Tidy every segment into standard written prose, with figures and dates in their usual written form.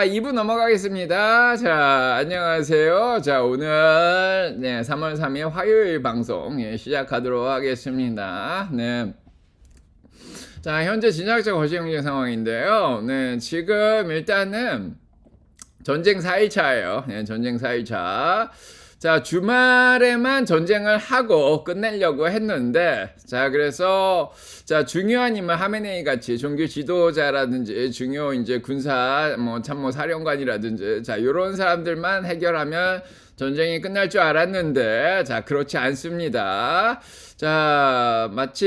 2부 넘어가겠습니다. 자, 안녕하세요. 자, 오늘 3월 3일 화요일 방송 시작하도록 하겠습니다. 네. 자, 현재 진학자 거시 경쟁 상황인데요. 네, 지금 일단은 전쟁 4일차예요. 네, 전쟁 4일차. 자, 주말에만 전쟁을 하고 끝내려고 했는데, 자, 그래서, 자, 중요한 인물 하메네이 같이 종교 지도자라든지, 중요 이제 군사, 참모 사령관이라든지, 자, 요런 사람들만 해결하면 전쟁이 끝날 줄 알았는데, 자, 그렇지 않습니다. 자, 마치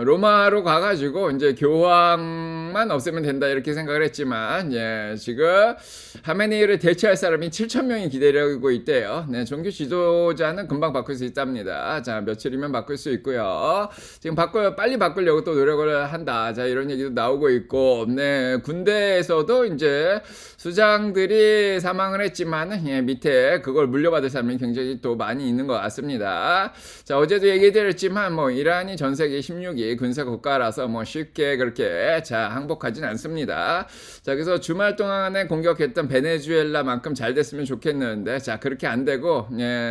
로마로 가가지고 이제 교황만 없애면 된다 이렇게 생각을 했지만, 지금 하메네이를 대체할 사람이 7,000명이 기다리고 있대요. 네, 종교 지도자는 금방 바꿀 수 있답니다. 자, 며칠이면 바꿀 수 있고요. 지금 빨리 바꾸려고 또 노력을 한다. 자, 이런 얘기도 나오고 있고, 네, 군대에서도 이제 수장들이 사망을 했지만은, 밑에 그걸 물려받을 사람이 굉장히 또 많이 있는 것 같습니다. 자, 어제도 얘기드렸지만 이란이 전 세계 16위 군사 국가라서 쉽게 그렇게 항복하진 않습니다. 자, 그래서 주말 동안에 공격했던 베네수엘라만큼 잘 됐으면 좋겠는데, 자, 그렇게 안 되고,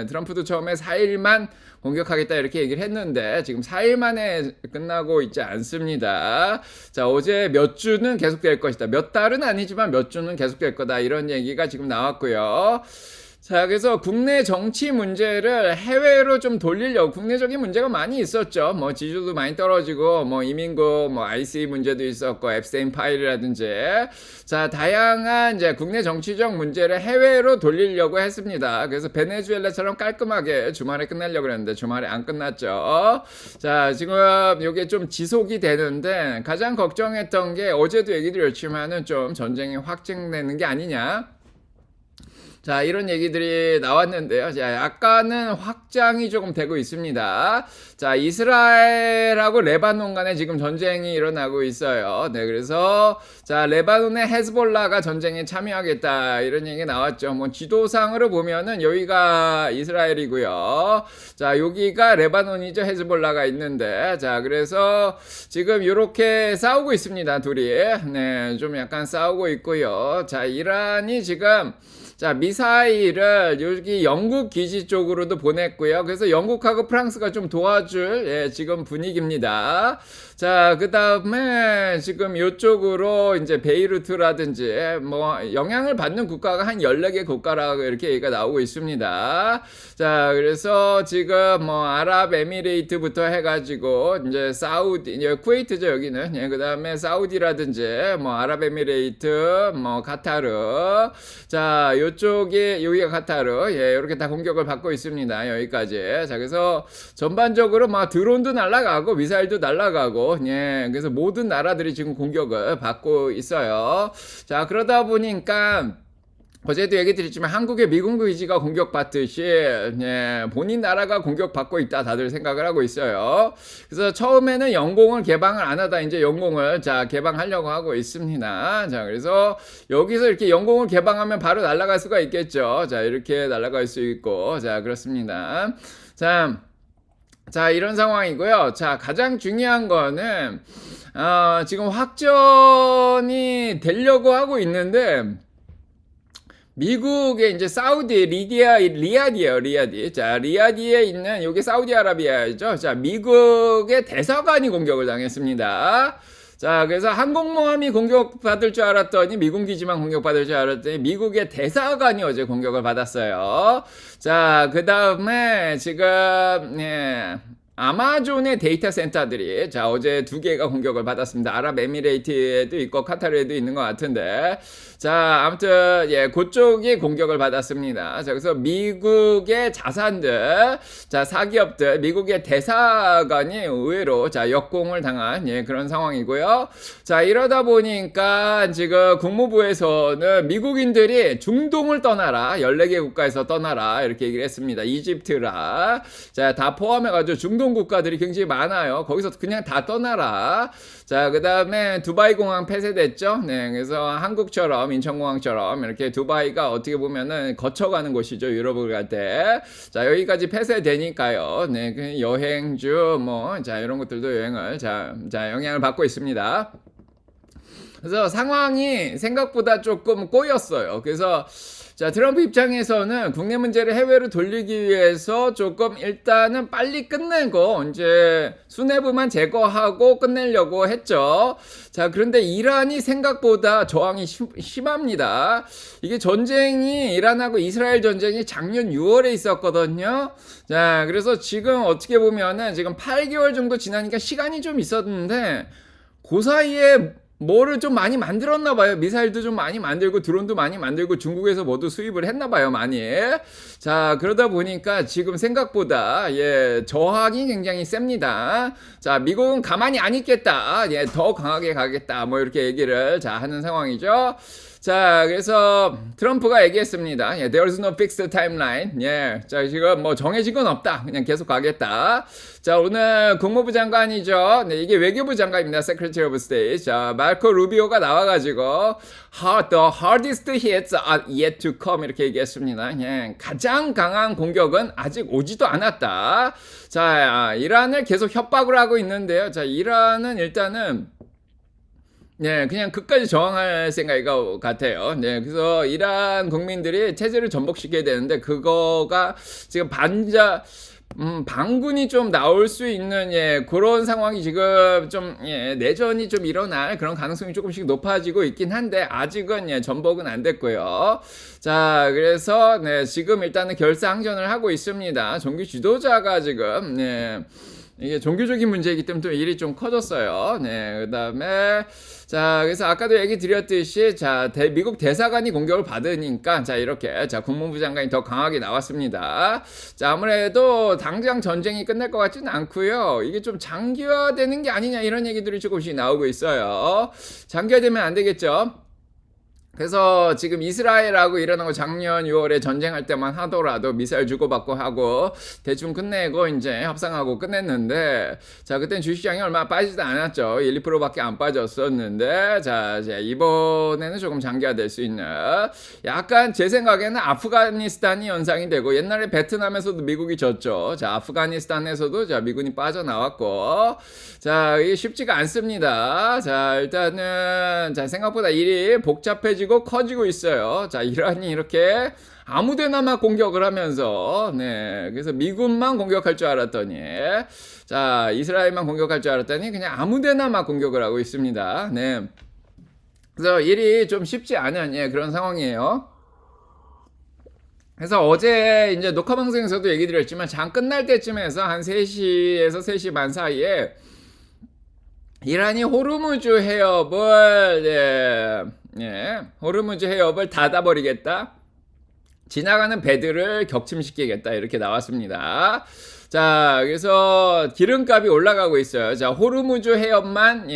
트럼프도 처음에 4일만 공격하겠다 이렇게 얘기를 했는데 지금 4일 만에 끝나고 있지 않습니다. 자, 어제 몇 주는 계속될 것이다. 몇 달은 아니지만 몇 주는 계속될 거다. 이런 얘기가 지금 나왔고요. 자, 그래서 국내 정치 문제를 해외로 좀 돌리려고, 국내적인 문제가 많이 있었죠. 지지도도 많이 떨어지고, 이민국, IC 문제도 있었고, 앱스테인 파일이라든지. 자, 다양한 이제 국내 정치적 문제를 해외로 돌리려고 했습니다. 그래서 베네수엘라처럼 깔끔하게 주말에 끝내려고 했는데, 주말에 안 끝났죠. 자, 지금 이게 좀 지속이 되는데, 가장 걱정했던 게 어제도 얘기 드렸지만은 좀 전쟁이 확증되는 게 아니냐. 자, 이런 얘기들이 나왔는데요. 자, 약간은 확장이 조금 되고 있습니다. 자, 이스라엘하고 레바논 간에 지금 전쟁이 일어나고 있어요. 네, 그래서 자, 레바논의 헤즈볼라가 전쟁에 참여하겠다 이런 얘기 나왔죠. 지도상으로 보면은 여기가 이스라엘이고요. 자, 여기가 레바논이죠. 헤즈볼라가 있는데, 자, 그래서 지금 이렇게 싸우고 있습니다. 둘이. 네, 좀 약간 싸우고 있고요. 자, 이란이 지금 자, 미사일을 여기 영국 기지 쪽으로도 보냈고요. 그래서 영국하고 프랑스가 좀 도와줄 지금 분위기입니다. 자, 그 다음에 지금 이쪽으로 이제 베이루트라든지 영향을 받는 국가가 한 14개 국가라고 이렇게 얘기가 나오고 있습니다. 자, 그래서 지금 아랍에미레이트부터 해가지고 이제 사우디, 이제 쿠웨이트죠, 여기는. 그 다음에 사우디라든지 아랍에미레이트, 카타르. 자, 요쪽이 여기가 카타르. 이렇게 다 공격을 받고 있습니다. 여기까지. 자, 그래서 전반적으로 드론도 날아가고 미사일도 날아가고, 그래서 모든 나라들이 지금 공격을 받고 있어요. 자, 그러다 보니까 어제도 얘기 드렸지만 한국의 미군 기지가 공격받듯이 본인 나라가 공격받고 있다 다들 생각을 하고 있어요. 그래서 처음에는 영공을 개방을 안 하다 이제 영공을 개방하려고 하고 있습니다. 자, 그래서 여기서 이렇게 영공을 개방하면 바로 날아갈 수가 있겠죠. 자, 이렇게 날아갈 수 있고, 자, 그렇습니다. 자, 이런 상황이고요. 자, 가장 중요한 거는 지금 확전이 되려고 하고 있는데 미국의 이제 사우디 리야드예요, 리야드. 자, 리야드에 있는 여기 사우디아라비아죠. 자, 미국의 대사관이 공격을 당했습니다. 자, 그래서 항공모함이 공격받을 줄 알았더니 미군 기지만 공격받을 줄 알았더니 미국의 대사관이 어제 공격을 받았어요. 자, 그 다음에 지금 아마존의 데이터 센터들이 자, 어제 2개가 공격을 받았습니다. 아랍에미레이트에도 있고 카타르에도 있는 것 같은데, 자, 아무튼 그쪽이 공격을 받았습니다. 자, 그래서 미국의 자산들, 자, 사기업들, 미국의 대사관이 의외로 자, 역공을 당한 그런 상황이고요. 자, 이러다 보니까 지금 국무부에서는 미국인들이 중동을 떠나라, 14개 국가에서 떠나라 이렇게 얘기를 했습니다. 이집트라, 자, 다 포함해가지고 중동 국가들이 굉장히 많아요. 거기서 그냥 다 떠나라. 자, 그 다음에 두바이 공항 폐쇄됐죠. 네, 그래서 한국처럼 인천공항처럼 이렇게 두바이가 어떻게 보면은 거쳐가는 곳이죠. 유럽을 갈 때. 자, 여기까지 폐쇄되니까요. 네, 그 여행주 자, 이런 것들도 여행을 영향을 받고 있습니다. 그래서 상황이 생각보다 조금 꼬였어요. 그래서 자, 트럼프 입장에서는 국내 문제를 해외로 돌리기 위해서 조금 일단은 빨리 끝내고 이제 수뇌부만 제거하고 끝내려고 했죠. 자, 그런데 이란이 생각보다 저항이 심합니다. 이게 전쟁이 이란하고 이스라엘 전쟁이 작년 6월에 있었거든요. 자, 그래서 지금 어떻게 보면은 지금 8개월 정도 지나니까 시간이 좀 있었는데 그 사이에 뭐를 좀 많이 만들었나 봐요. 미사일도 좀 많이 만들고 드론도 많이 만들고 중국에서 모두 수입을 했나 봐요. 많이. 자, 그러다 보니까 지금 생각보다 저항이 굉장히 셉니다. 자, 미국은 가만히 안 있겠다. 더 강하게 가겠다. 뭐 이렇게 얘기를 하는 상황이죠. 자, 그래서 트럼프가 얘기했습니다. There's no fixed timeline. 자, 지금 뭐 정해진 건 없다. 그냥 계속 가겠다. 자, 오늘 국무부 장관이죠. 이게 외교부 장관입니다. Secretary of State. 자, 마르코 루비오가 나와가지고 The hardest hits are yet to come 이렇게 얘기했습니다. 가장 강한 공격은 아직 오지도 않았다. 자, 이란을 계속 협박을 하고 있는데요. 자, 이란은 일단은 그냥 끝까지 저항할 생각인 것 같아요. 그래서 이란 국민들이 체제를 전복시켜야 되는데, 그거가 지금 반군이 좀 나올 수 있는, 그런 상황이 지금 좀, 내전이 좀 일어날 그런 가능성이 조금씩 높아지고 있긴 한데, 아직은, 전복은 안 됐고요. 자, 그래서, 지금 일단은 결사항전을 하고 있습니다. 종교 지도자가 지금, 이게 종교적인 문제이기 때문에 또 일이 좀 커졌어요. 그 다음에, 자, 그래서 아까도 얘기 드렸듯이, 자, 미국 대사관이 공격을 받으니까, 자, 이렇게, 자, 국무부 장관이 더 강하게 나왔습니다. 자, 아무래도 당장 전쟁이 끝날 것 같지는 않고요. 이게 좀 장기화되는 게 아니냐, 이런 얘기들이 조금씩 나오고 있어요. 장기화되면 안 되겠죠. 그래서 지금 이스라엘하고 이란하고 작년 6월에 전쟁할 때만 하더라도 미사일 주고받고 하고 대충 끝내고 이제 협상하고 끝냈는데, 자, 그땐 주식시장이 얼마 빠지지도 않았죠. 1, 2%밖에 안 빠졌었는데, 자, 이번에는 조금 장기화될 수 있는, 약간 제 생각에는 아프가니스탄이 연상이 되고, 옛날에 베트남에서도 미국이 졌죠. 자, 아프가니스탄에서도 자, 미군이 빠져나왔고, 자, 이게 쉽지가 않습니다. 자, 일단은 자, 생각보다 일이 복잡해지고 커지고 있어요. 자, 이란이 이렇게 아무데나 막 공격을 하면서, 그래서 미군만 공격할 줄 알았더니, 자, 이스라엘만 공격할 줄 알았더니 그냥 아무데나 막 공격을 하고 있습니다. 그래서 일이 좀 쉽지 않은 그런 상황이에요. 그래서 어제 이제 녹화 방송에서도 얘기 드렸지만, 장 끝날 때쯤에서 한 3시에서 3시 반 사이에 이란이 호르무즈 해협을 호르무즈 해협을 닫아버리겠다. 지나가는 배들을 격침시키겠다. 이렇게 나왔습니다. 자, 그래서 기름값이 올라가고 있어요. 자, 호르무즈 해협만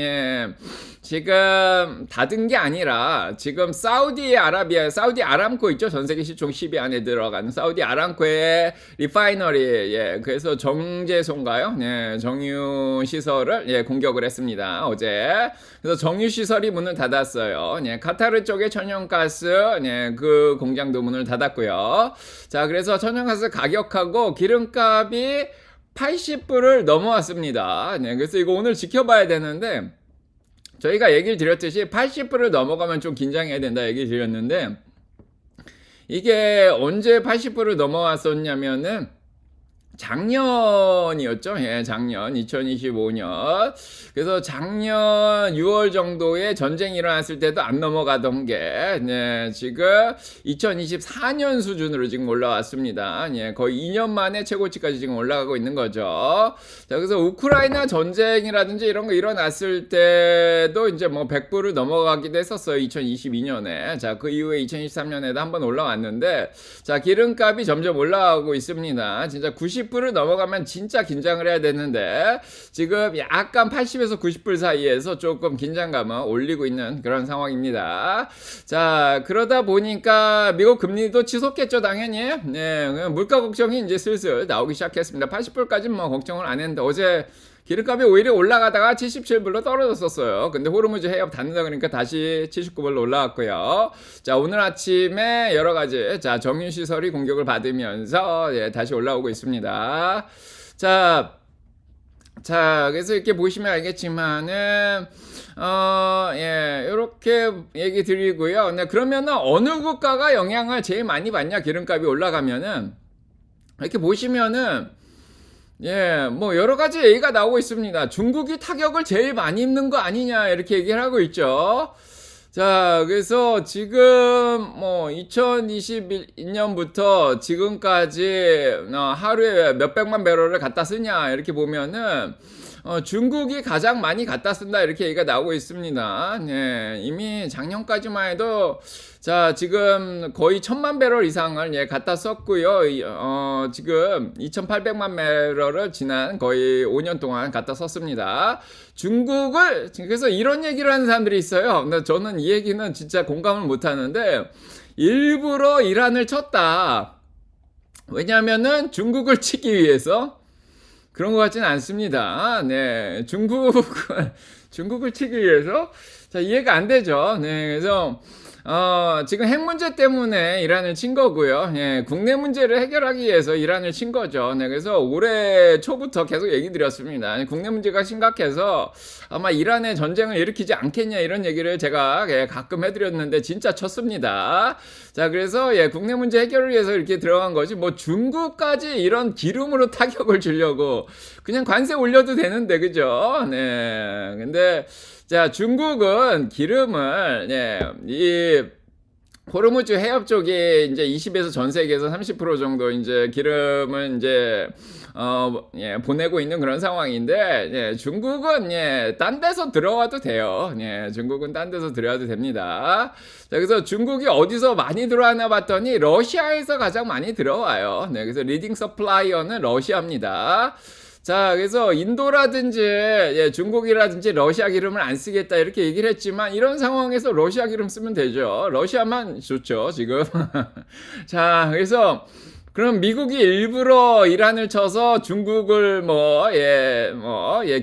지금 닫은 게 아니라 지금 사우디 아람코 있죠? 전 세계 시총 10위 안에 들어가는 사우디 아람코의 리파이너리, 그래서 정제소인가요? 정유 시설을 공격을 했습니다. 어제. 그래서 정유 시설이 문을 닫았어요. 카타르 쪽에 천연가스 그 공장도 문을 닫았고요. 자, 그래서 천연가스 가격하고 기름값이 80불을 넘어왔습니다. 그래서 이거 오늘 지켜봐야 되는데, 저희가 얘기를 드렸듯이 80불을 넘어가면 좀 긴장해야 된다 얘기 드렸는데, 이게 언제 80불을 넘어왔었냐면은 작년이었죠. 작년 2025년. 그래서 작년 6월 정도에 전쟁이 일어났을 때도 안 넘어가던 게 지금 2024년 수준으로 지금 올라왔습니다. 거의 2년 만에 최고치까지 지금 올라가고 있는 거죠. 자, 그래서 우크라이나 전쟁이라든지 이런 거 일어났을 때도 이제 뭐 100불을 넘어가기도 했었어요. 2022년에. 자, 그 이후에 2023년에도 한번 올라왔는데, 자, 기름값이 점점 올라가고 있습니다. 진짜 90불을 넘어가면 진짜 긴장을 해야 되는데, 지금 약간 80에서 90불 사이에서 조금 긴장감을 올리고 있는 그런 상황입니다. 자, 그러다 보니까 미국 금리도 치솟겠죠, 당연히. 물가 걱정이 이제 슬슬 나오기 시작했습니다. 80불까지는 뭐 걱정을 안 했는데, 어제 기름값이 오히려 올라가다가 77불로 떨어졌었어요. 근데 호르무즈 해협 닫는다 그러니까 다시 79불로 올라왔고요. 자, 오늘 아침에 여러 가지 정유시설이 공격을 받으면서 다시 올라오고 있습니다. 자, 자, 그래서 이렇게 보시면 알겠지만은 요렇게 얘기 드리고요. 네, 그러면은 어느 국가가 영향을 제일 많이 받냐, 기름값이 올라가면은. 이렇게 보시면은 뭐 여러 가지 얘기가 나오고 있습니다. 중국이 타격을 제일 많이 입는 거 아니냐, 이렇게 얘기를 하고 있죠. 자, 그래서 지금 뭐 2021년부터 지금까지 하루에 몇백만 배럴을 갖다 쓰냐, 이렇게 보면은 중국이 가장 많이 갖다 쓴다, 이렇게 얘기가 나오고 있습니다. 네, 이미 작년까지만 해도 자, 지금 거의 1000만 배럴 이상을 갖다 썼고요. 지금 2800만 배럴을 지난 거의 5년 동안 갖다 썼습니다. 중국을, 그래서 이런 얘기를 하는 사람들이 있어요. 근데 저는 이 얘기는 진짜 공감을 못 하는데, 일부러 이란을 쳤다. 왜냐하면은 중국을 치기 위해서. 그런 것 같지는 않습니다. 네, 중국을 치기 위해서. 자, 이해가 안 되죠. 네, 그래서 지금 핵 문제 때문에 이란을 친 거고요. 국내 문제를 해결하기 위해서 이란을 친 거죠. 네, 그래서 올해 초부터 계속 얘기 드렸습니다. 국내 문제가 심각해서 아마 이란의 전쟁을 일으키지 않겠냐, 이런 얘기를 제가 가끔 해드렸는데 진짜 쳤습니다. 자, 그래서 국내 문제 해결을 위해서 이렇게 들어간 거지, 뭐 중국까지 이런 기름으로 타격을 주려고 그냥 관세 올려도 되는데, 그죠? 네, 근데 자, 중국은 기름을 이 호르무즈 해협 쪽에 이제 20에서 전 세계에서 30% 정도 이제 기름을 이제 보내고 있는 그런 상황인데, 중국은 딴 데서 들어와도 돼요. 중국은 딴 데서 들어와도 됩니다. 자, 그래서 중국이 어디서 많이 들어왔나 봤더니 러시아에서 가장 많이 들어와요. 그래서 리딩 서플라이어는 러시아입니다. 자, 그래서 인도라든지 중국이라든지 러시아 기름을 안 쓰겠다, 이렇게 얘기를 했지만, 이런 상황에서 러시아 기름 쓰면 되죠. 러시아만 좋죠, 지금. 자, 그래서 그럼 미국이 일부러 이란을 쳐서 중국을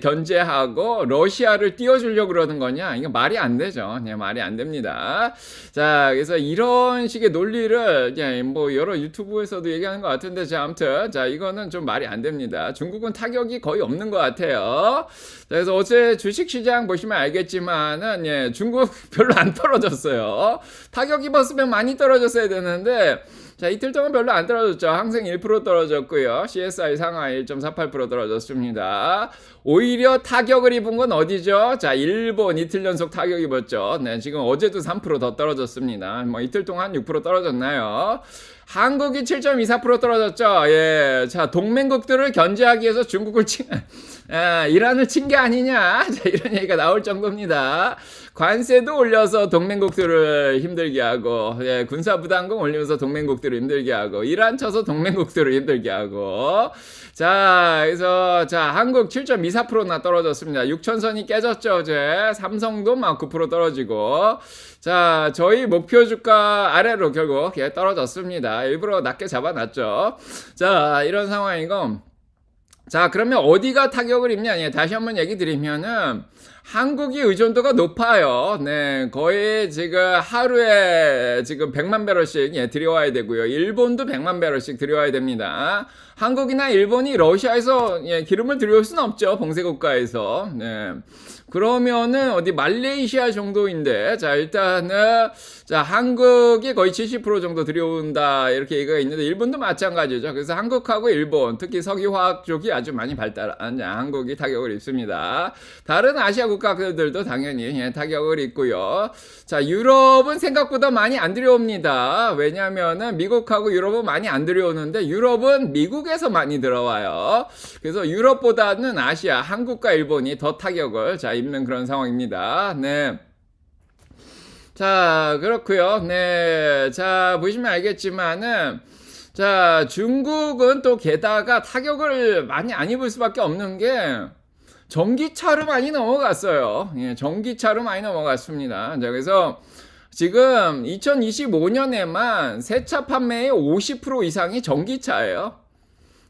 견제하고 러시아를 띄워주려고 그러는 거냐? 이거 말이 안 되죠. 말이 안 됩니다. 자, 그래서 이런 식의 논리를 뭐 여러 유튜브에서도 얘기하는 것 같은데, 자, 아무튼 자, 이거는 좀 말이 안 됩니다. 중국은 타격이 거의 없는 것 같아요. 자, 그래서 어제 주식시장 보시면 알겠지만은 중국 별로 안 떨어졌어요. 타격 입었으면 많이 떨어졌어야 되는데, 자, 이틀 동안 별로 안 떨어졌죠. 항생 1% 떨어졌고요. CSI 상하이 1.48% 떨어졌습니다. 오히려 타격을 입은 건 어디죠? 자, 일본 이틀 연속 타격 입었죠. 네, 지금 어제도 3% 더 떨어졌습니다. 뭐 이틀 동안 6% 떨어졌나요? 한국이 7.24% 떨어졌죠. 자, 동맹국들을 견제하기 위해서 중국을 이란을 친 게 아니냐. 자, 이런 얘기가 나올 정도입니다. 관세도 올려서 동맹국들을 힘들게 하고, 군사부담금 올리면서 동맹국들을 힘들게 하고, 이란 쳐서 동맹국들을 힘들게 하고. 자, 그래서 자, 한국 7.24%나 떨어졌습니다. 6천선이 깨졌죠, 어제. 삼성도 막 9% 떨어지고. 자, 저희 목표 주가 아래로 결국 떨어졌습니다. 일부러 낮게 잡아놨죠. 자, 이런 상황이고. 자, 그러면 어디가 타격을 입냐? 다시 한번 얘기 드리면은, 한국이 의존도가 높아요. 네, 거의 지금 하루에 지금 100만 배럴씩 들여와야 되고요. 일본도 100만 배럴씩 들여와야 됩니다. 한국이나 일본이 러시아에서 기름을 들여올 수는 없죠. 봉쇄국가에서. 네. 그러면은 어디 말레이시아 정도인데, 자, 일단은 자, 한국이 거의 70% 정도 들여온다, 이렇게 얘기가 있는데, 일본도 마찬가지죠. 그래서 한국하고 일본, 특히 석유화학 쪽이 아주 많이 발달한 한국이 타격을 입습니다. 다른 아시아 국가들도 당연히 타격을 입고요. 자, 유럽은 생각보다 많이 안 들여옵니다. 왜냐면은 미국하고 유럽은 많이 안 들여오는데, 유럽은 미국에서 많이 들어와요. 그래서 유럽보다는 아시아, 한국과 일본이 더 타격을 입는 그런 상황입니다. 네. 자, 그렇고요. 네. 자, 보시면 알겠지만은, 자, 중국은 또 게다가 타격을 많이 안 입을 수밖에 없는 게, 전기차로 많이 넘어갔어요. 전기차로 많이 넘어갔습니다. 자, 그래서 지금 2025년에만 새 차 판매의 50% 이상이 전기차예요.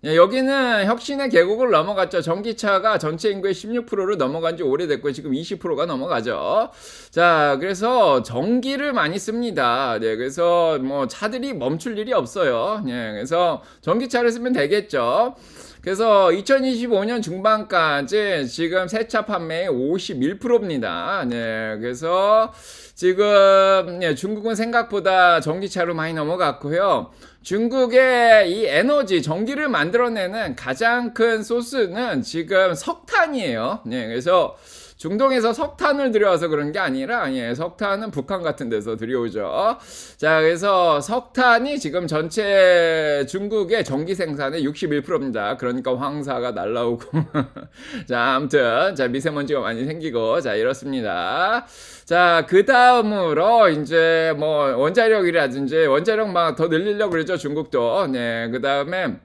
여기는 혁신의 계곡을 넘어갔죠. 전기차가 전체 인구의 16%를 넘어간 지 오래됐고, 지금 20%가 넘어가죠. 자, 그래서 전기를 많이 씁니다. 네, 그래서 뭐 차들이 멈출 일이 없어요. 그래서 전기차를 쓰면 되겠죠. 그래서 2025년 중반까지 지금 새 차 판매의 51%입니다. 네, 그래서 지금 중국은 생각보다 전기차로 많이 넘어갔고요. 중국의 이 에너지, 전기를 만들어내는 가장 큰 소스는 지금 석탄이에요. 네, 그래서 중동에서 석탄을 들여와서 그런 게 아니라, 석탄은 북한 같은 데서 들여오죠. 자, 그래서 석탄이 지금 전체 중국의 전기 생산의 61%입니다. 그러니까 황사가 날라오고. 자, 아무튼, 자, 미세먼지가 많이 생기고, 자, 이렇습니다. 자, 그 다음으로, 이제, 뭐, 원자력 막 더 늘리려고 그러죠, 중국도. 네, 그 다음에,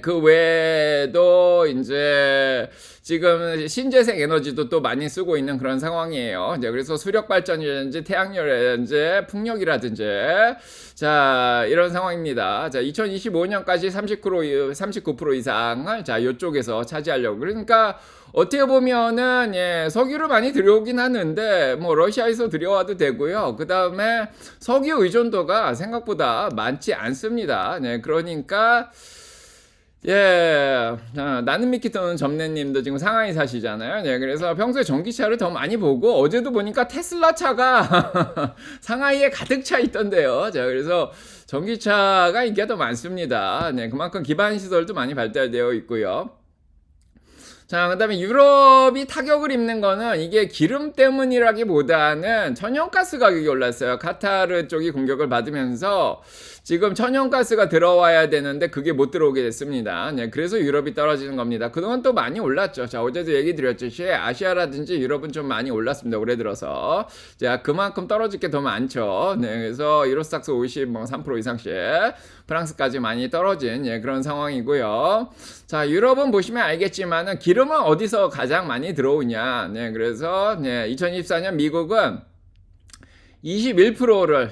그 외에도 이제 지금 신재생 에너지도 또 많이 쓰고 있는 그런 상황이에요. 이제 그래서 수력 발전이라든지 태양열이라든지 풍력이라든지 자, 이런 상황입니다. 자, 2025년까지 39% 이상을 자, 이쪽에서 차지하려고. 그러니까 어떻게 보면은 석유를 많이 들여오긴 하는데 뭐 러시아에서 들여와도 되고요. 그다음에 석유 의존도가 생각보다 많지 않습니다. 네, 그러니까 나는 미키 또는 점네님도 지금 상하이 사시잖아요. 네, 그래서 평소에 전기차를 더 많이 보고 어제도 보니까 테슬라 차가 상하이에 가득 차 있던데요. 자, 그래서 전기차가 인기가 더 많습니다. 네, 그만큼 기반 시설도 많이 발달되어 있고요. 자, 그 다음에 유럽이 타격을 입는 거는 이게 기름 때문이라기보다는 천연가스 가격이 올랐어요. 카타르 쪽이 공격을 받으면서 지금 천연가스가 들어와야 되는데 그게 못 들어오게 됐습니다. 네, 그래서 유럽이 떨어지는 겁니다. 그동안 또 많이 올랐죠. 자, 어제도 얘기 드렸듯이 아시아라든지 유럽은 좀 많이 올랐습니다. 올해 들어서. 자, 그만큼 떨어질 게 더 많죠. 네, 그래서 유로스탁스 50, 뭐 3% 이상씩 프랑스까지 많이 떨어진 그런 상황이고요. 자, 유럽은 보시면 알겠지만은 기름은 어디서 가장 많이 들어오냐. 네, 그래서 2024년 미국은 21%를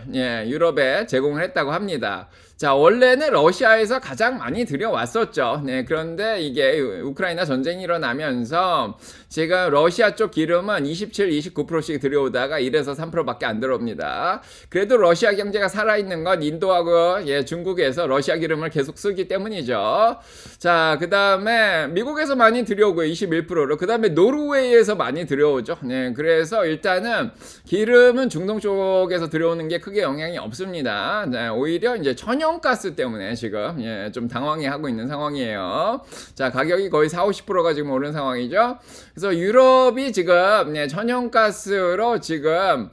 유럽에 제공을 했다고 합니다. 자, 원래는 러시아에서 가장 많이 들여왔었죠. 네, 그런데 이게 우크라이나 전쟁이 일어나면서 지금 러시아 쪽 기름은 27, 29%씩 들여오다가 1에서 3%밖에 안 들어옵니다. 그래도 러시아 경제가 살아있는 건 인도하고 중국에서 러시아 기름을 계속 쓰기 때문이죠. 자, 그 다음에 미국에서 많이 들여오고요. 21%로. 그 다음에 노르웨이에서 많이 들여오죠. 네, 그래서 일단은 기름은 중동 쪽에서 들여오는 게 크게 영향이 없습니다. 네, 오히려 이제 천연가스 때문에 지금 좀 당황해하고 있는 상황이에요. 자, 가격이 거의 40-50%가 지금 오른 상황이죠. 그래서 유럽이 지금 천연가스로 지금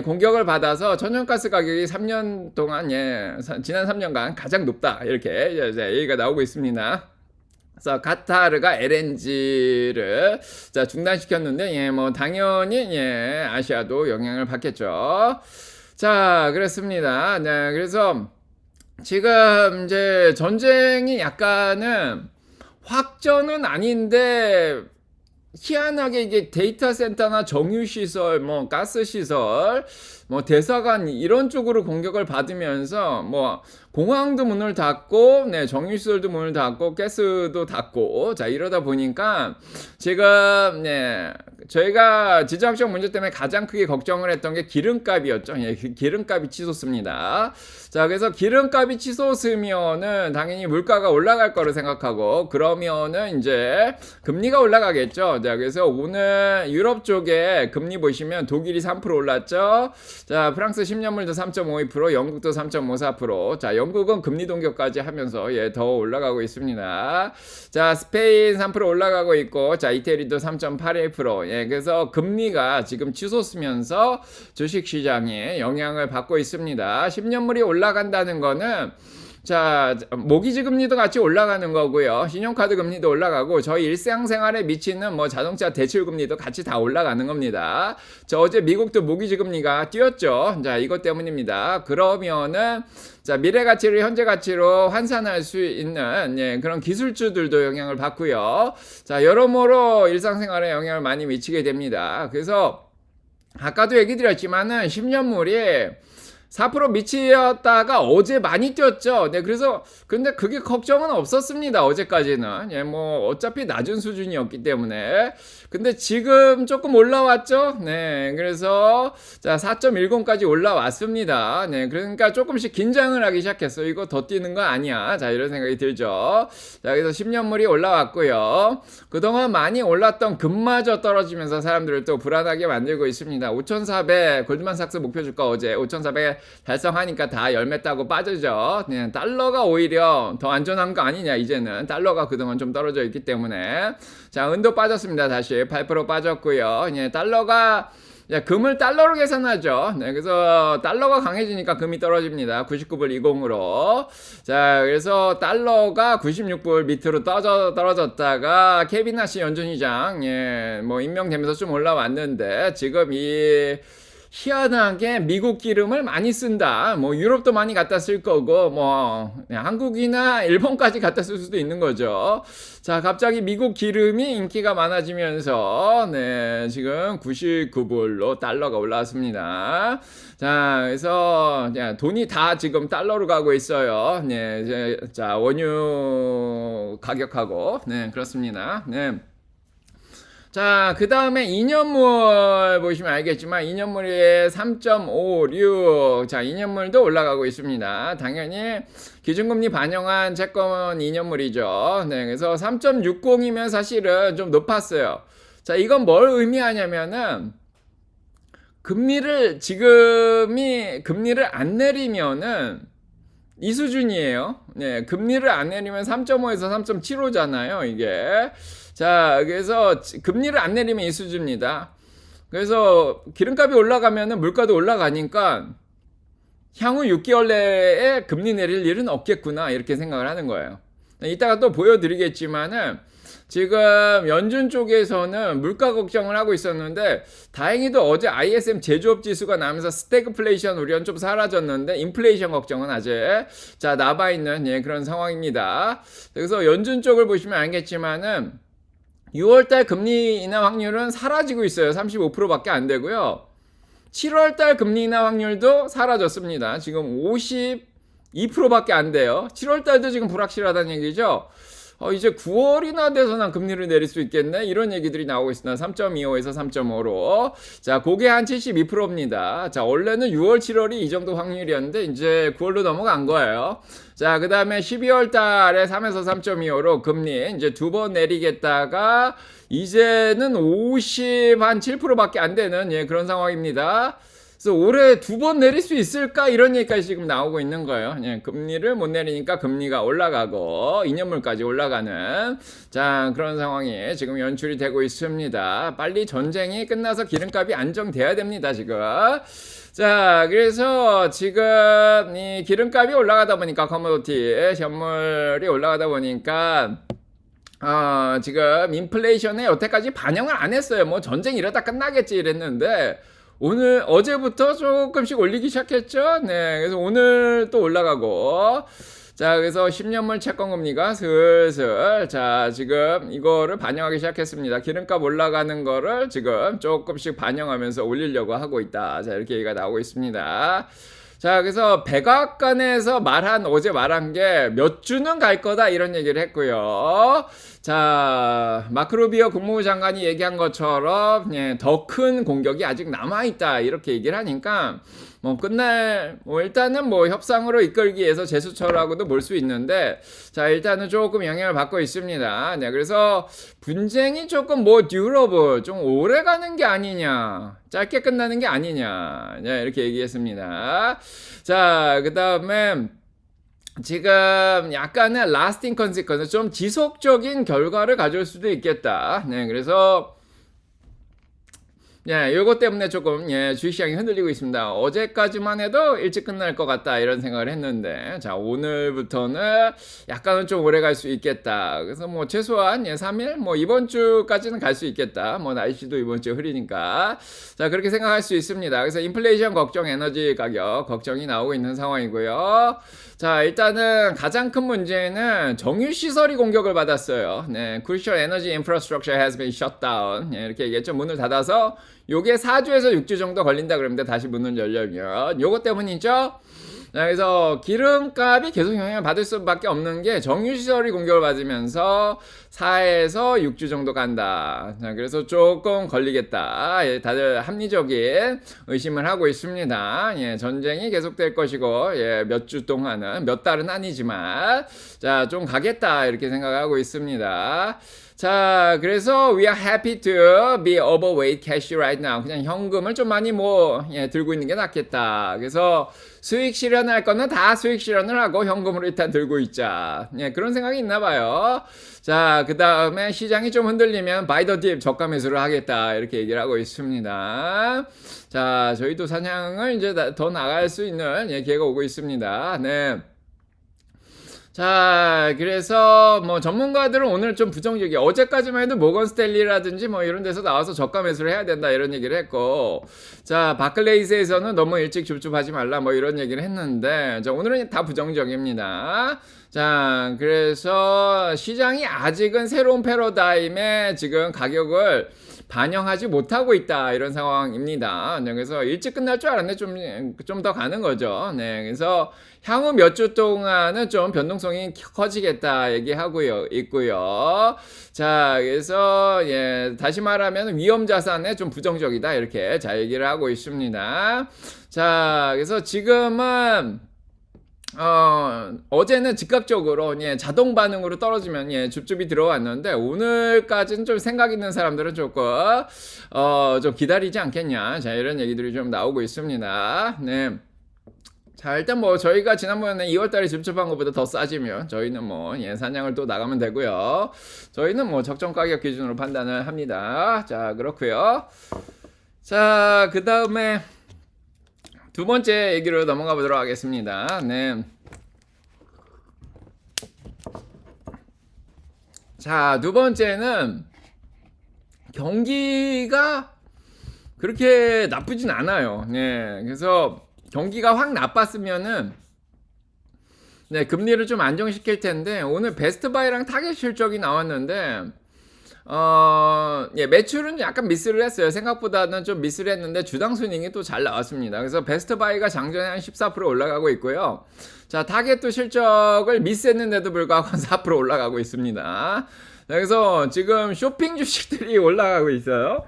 공격을 받아서 천연가스 가격이 3년 동안 지난 3년간 가장 높다 이렇게 얘기가 나오고 있습니다. 그래서 카타르가 LNG를 중단시켰는데 뭐 당연히 아시아도 영향을 받겠죠. 자, 그렇습니다. 네, 그래서 지금 이제 전쟁이 약간은 확전은 아닌데 희한하게 이게 데이터 센터나 정유 시설, 뭐 가스 시설, 뭐 대사관 이런 쪽으로 공격을 받으면서 뭐 공항도 문을 닫고, 정유 시설도 문을 닫고, 가스도 닫고, 자 이러다 보니까 지금 저희가 지정학적 문제 때문에 가장 크게 걱정을 했던 게 기름값이었죠. 기름값이 치솟습니다. 자, 그래서 기름값이 치솟으면은 당연히 물가가 올라갈 거를 생각하고 그러면은 이제 금리가 올라가겠죠. 자, 그래서 오늘 유럽 쪽에 금리 보시면 독일이 3% 올랐죠. 자, 프랑스 10년물도 3.52%, 영국도 3.54%. 자, 영국은 금리 동결까지 하면서 더 올라가고 있습니다. 자, 스페인 3% 올라가고 있고, 자, 이태리도 3.81%. 그래서 금리가 지금 치솟으면서 주식시장에 영향을 받고 있습니다. 10년물이 올라간다는 거는 자, 모기지 금리도 같이 올라가는 거고요. 신용카드 금리도 올라가고 저희 일상생활에 미치는 뭐 자동차 대출 금리도 같이 다 올라가는 겁니다. 저 어제 미국도 모기지 금리가 뛰었죠. 자, 이것 때문입니다. 그러면은 자, 미래 가치를 현재 가치로 환산할 수 있는 그런 기술주들도 영향을 받고요. 자, 여러모로 일상생활에 영향을 많이 미치게 됩니다. 그래서 아까도 얘기 드렸지만은 10년물이 4% 미치었다가 어제 많이 뛰었죠. 네, 그래서 근데 그게 걱정은 없었습니다. 어제까지는. 예, 뭐 어차피 낮은 수준이었기 때문에. 근데 지금 조금 올라왔죠. 네, 그래서 자 4.10까지 올라왔습니다. 네, 그러니까 조금씩 긴장을 하기 시작했어요. 이거 더 뛰는 거 아니야. 자, 이런 생각이 들죠. 자, 그래서 10년물이 올라왔고요. 그동안 많이 올랐던 금마저 떨어지면서 사람들을 또 불안하게 만들고 있습니다. 5,400 골드만삭스 목표 주가 어제 5,400 달성하니까 다 열매 따고 빠지죠. 네, 달러가 오히려 더 안전한 거 아니냐. 이제는 달러가 그동안 좀 떨어져 있기 때문에. 자, 은도 빠졌습니다. 다시 8% 빠졌고요. 네, 달러가 금을 달러로 계산하죠. 네, 그래서 달러가 강해지니까 금이 떨어집니다. 99불 20으로. 자, 그래서 달러가 96불 밑으로 떨어졌다가 케빈 나시 연준의장, 예, 뭐 임명되면서 좀 올라왔는데 지금 이 희한하게 미국 기름을 많이 쓴다. 뭐 유럽도 많이 갖다 쓸 거고 뭐 한국이나 일본까지 갖다 쓸 수도 있는 거죠. 자, 갑자기 미국 기름이 인기가 많아지면서 네, 지금 99불로 달러가 올라왔습니다. 자, 그래서 돈이 다 지금 달러로 가고 있어요. 네, 자, 원유 가격하고 네, 그렇습니다. 네. 자, 그 다음에 2년물 보시면 알겠지만 2년물이 3.56. 자, 2년물도 올라가고 있습니다. 당연히 기준금리 반영한 채권 2년물이죠. 네, 그래서 3.60이면 사실은 좀 높았어요. 자, 이건 뭘 의미하냐면은 금리를 안 내리면은 이 수준이에요. 네, 금리를 안 내리면 3.5에서 3.75잖아요, 이게. 자, 그래서 금리를 안 내리면 이 수준입니다. 그래서 기름값이 올라가면은 물가도 올라가니까 향후 6개월 내에 금리 내릴 일은 없겠구나, 이렇게 생각을 하는 거예요. 이따가 또 보여드리겠지만은 지금 연준 쪽에서는 물가 걱정을 하고 있었는데 다행히도 어제 ISM 제조업 지수가 나오면서 스태그플레이션 우려는 좀 사라졌는데 인플레이션 걱정은 아직 자 남아있는 예, 그런 상황입니다. 그래서 연준 쪽을 보시면 알겠지만은 6월달 금리 인하 확률은 사라지고 있어요. 35%밖에 안 되고요. 7월달 금리 인하 확률도 사라졌습니다. 지금 52%밖에 안 돼요. 7월달도 지금 불확실하다는 얘기죠. 이제 9월이나 돼서 난 금리를 내릴 수 있겠네 이런 얘기들이 나오고 있습니다. 3.25에서 3.5로 자 그게 한 72%입니다. 자 원래는 6월 7월이 이 정도 확률이었는데 이제 9월로 넘어간 거예요. 자 그 다음에 12월 달에 3에서 3.25로 금리 이제 두 번 내리겠다가 이제는 57%밖에 안 되는 예, 그런 상황입니다. 그래서 올해 두 번 내릴 수 있을까 이런 얘기까지 지금 나오고 있는 거예요. 예, 금리를 못 내리니까 금리가 올라가고 2년물까지 올라가는 자 그런 상황이 지금 연출이 되고 있습니다. 빨리 전쟁이 끝나서 기름값이 안정돼야 됩니다. 지금. 자 그래서 지금 이 기름값이 올라가다 보니까 커머디티 현물이 올라가다 보니까 지금 인플레이션에 여태까지 반영을 안 했어요. 뭐 전쟁 이러다 끝나겠지 이랬는데 어제부터 조금씩 올리기 시작했죠. 네. 그래서 오늘 또 올라가고. 자, 그래서 10년물 채권금리가 슬슬, 자, 지금 이거를 반영하기 시작했습니다. 기름값 올라가는 거를 지금 조금씩 반영하면서 올리려고 하고 있다. 자, 이렇게 얘기가 나오고 있습니다. 자, 그래서 백악관에서 어제 말한 게 몇 주는 갈 거다 이런 얘기를 했고요. 자, 마크 루비오 국무부 장관이 얘기한 것처럼 예, 더 큰 공격이 아직 남아있다 이렇게 얘기를 하니까 뭐 일단은 뭐 협상으로 이끌기 위해서 재수처라고도 볼 수 있는데 자 일단은 조금 영향을 받고 있습니다. 네, 그래서 분쟁이 조금 듀러블 좀 오래 가는 게 아니냐 짧게 끝나는 게 아니냐 네, 이렇게 얘기했습니다. 자 그 다음에 지금 약간의 lasting consequence 좀 지속적인 결과를 가져올 수도 있겠다. 네, 그래서 예, 요거 때문에 조금 주식시장이 흔들리고 있습니다. 어제까지만 해도 일찍 끝날 것 같다 이런 생각을 했는데 자 오늘부터는 약간은 좀 오래 갈 수 있겠다. 그래서 뭐 최소한 3일 뭐 이번 주까지는 갈 수 있겠다. 뭐 날씨도 이번 주에 흐리니까 자 그렇게 생각할 수 있습니다. 그래서 인플레이션 걱정, 에너지 가격 걱정이 나오고 있는 상황이고요. 자 일단은 가장 큰 문제는 정유시설이 공격을 받았어요. 네, Crucial Energy Infrastructure has been shut down. 이렇게 얘기했죠. 문을 닫아서 요게 4주에서 6주 정도 걸린다 그럽니다. 다시 문을 열려면. 요것 때문이죠. 자, 그래서 기름값이 계속 영향을 받을 수밖에 없는 게 정유시설이 공격을 받으면서 4에서 6주 정도 간다. 자, 그래서 조금 걸리겠다. 예, 다들 합리적인 의심을 하고 있습니다. 예, 전쟁이 계속될 것이고, 예, 몇 주 동안은, 몇 달은 아니지만, 자, 좀 가겠다. 이렇게 생각하고 있습니다. 자, 그래서 we are happy to be overweight cash right now. 그냥 현금을 좀 많이 예, 들고 있는 게 낫겠다. 그래서 수익 실현할 거는 다 수익 실현을 하고 현금으로 일단 들고 있자. 예, 그런 생각이 있나 봐요. 자, 그 다음에 시장이 좀 흔들리면 buy the dip 저가 매수를 하겠다. 이렇게 얘기를 하고 있습니다. 자, 저희도 사냥을 이제 더 나갈 수 있는 예, 기회가 오고 있습니다. 네. 자, 그래서 뭐 전문가들은 오늘 좀 부정적이야. 어제까지만 해도 모건 스탠리라든지 뭐 이런 데서 나와서 저가 매수를 해야 된다 이런 얘기를 했고, 자, 바클레이스에서는 너무 일찍 줍줍하지 말라 뭐 이런 얘기를 했는데, 자, 오늘은 다 부정적입니다. 자, 그래서 시장이 아직은 새로운 패러다임에 지금 가격을 반영하지 못하고 있다 이런 상황입니다. 그래서 일찍 끝날 줄 알았는데 좀 더 가는 거죠. 네, 그래서 향후 몇 주 동안은 좀 변동성이 커지겠다 얘기하고 있고요. 자, 그래서 예, 다시 말하면 위험 자산에 좀 부정적이다 이렇게 자 얘기를 하고 있습니다. 자, 그래서 지금은 어제는 즉각적으로 예, 자동 반응으로 떨어지면 예, 줍줍이 들어왔는데 오늘까지는 좀 생각 있는 사람들은 조금 좀 기다리지 않겠냐. 자, 이런 얘기들이 좀 나오고 있습니다. 네. 자, 일단 뭐 저희가 지난번에 2월달에 줍줍한 것보다 더 싸지면 저희는 뭐 예, 사냥을 또 나가면 되고요. 저희는 뭐 적정 가격 기준으로 판단을 합니다. 자, 그렇고요. 자, 그 다음에 두 번째 얘기로 넘어가 보도록 하겠습니다. 네. 자, 두 번째는 경기가 그렇게 나쁘진 않아요. 네. 그래서 경기가 확 나빴으면은 네, 금리를 좀 안정시킬 텐데 오늘 베스트바이랑 타겟 실적이 나왔는데 예, 매출은 약간 미스를 했어요. 생각보다는 좀 미스를 했는데 주당 순이익이 또 잘 나왔습니다. 그래서 베스트바이가 장전에 한 14% 올라가고 있고요. 자, 타겟도 실적을 미스했는데도 불구하고 4% 올라가고 있습니다. 그래서 지금 쇼핑 주식들이 올라가고 있어요.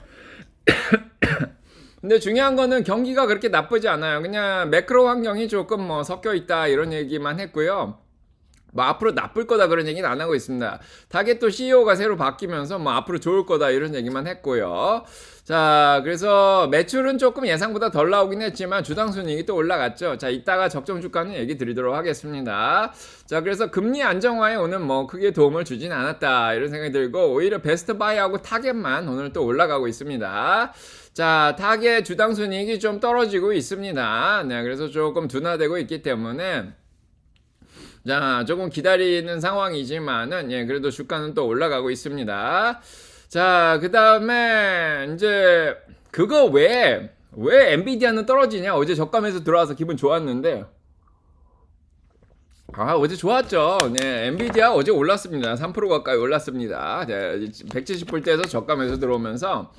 근데 중요한 거는 경기가 그렇게 나쁘지 않아요. 그냥 매크로 환경이 조금 뭐 섞여 있다 이런 얘기만 했고요. 뭐 앞으로 나쁠 거다 그런 얘기는 안 하고 있습니다. 타겟도 CEO가 새로 바뀌면서 뭐 앞으로 좋을 거다 이런 얘기만 했고요. 자, 그래서 매출은 조금 예상보다 덜 나오긴 했지만 주당 순이익이 또 올라갔죠. 자, 이따가 적정 주가는 얘기 드리도록 하겠습니다. 자, 그래서 금리 안정화에 오늘 뭐 크게 도움을 주진 않았다 이런 생각이 들고 오히려 베스트 바이하고 타겟만 오늘 또 올라가고 있습니다. 자, 타겟 주당 순이익이 좀 떨어지고 있습니다. 네, 그래서 조금 둔화되고 있기 때문에 자, 조금 기다리는 상황이지만은 예, 그래도 주가는 또 올라가고 있습니다. 자, 그 다음에 이제 그거 왜 엔비디아는 떨어지냐? 어제 저가에서 들어와서 기분 좋았는데 어제 좋았죠. 네, 엔비디아 어제 올랐습니다. 3% 가까이 올랐습니다. 네, 170불대에서 저가에서 들어오면서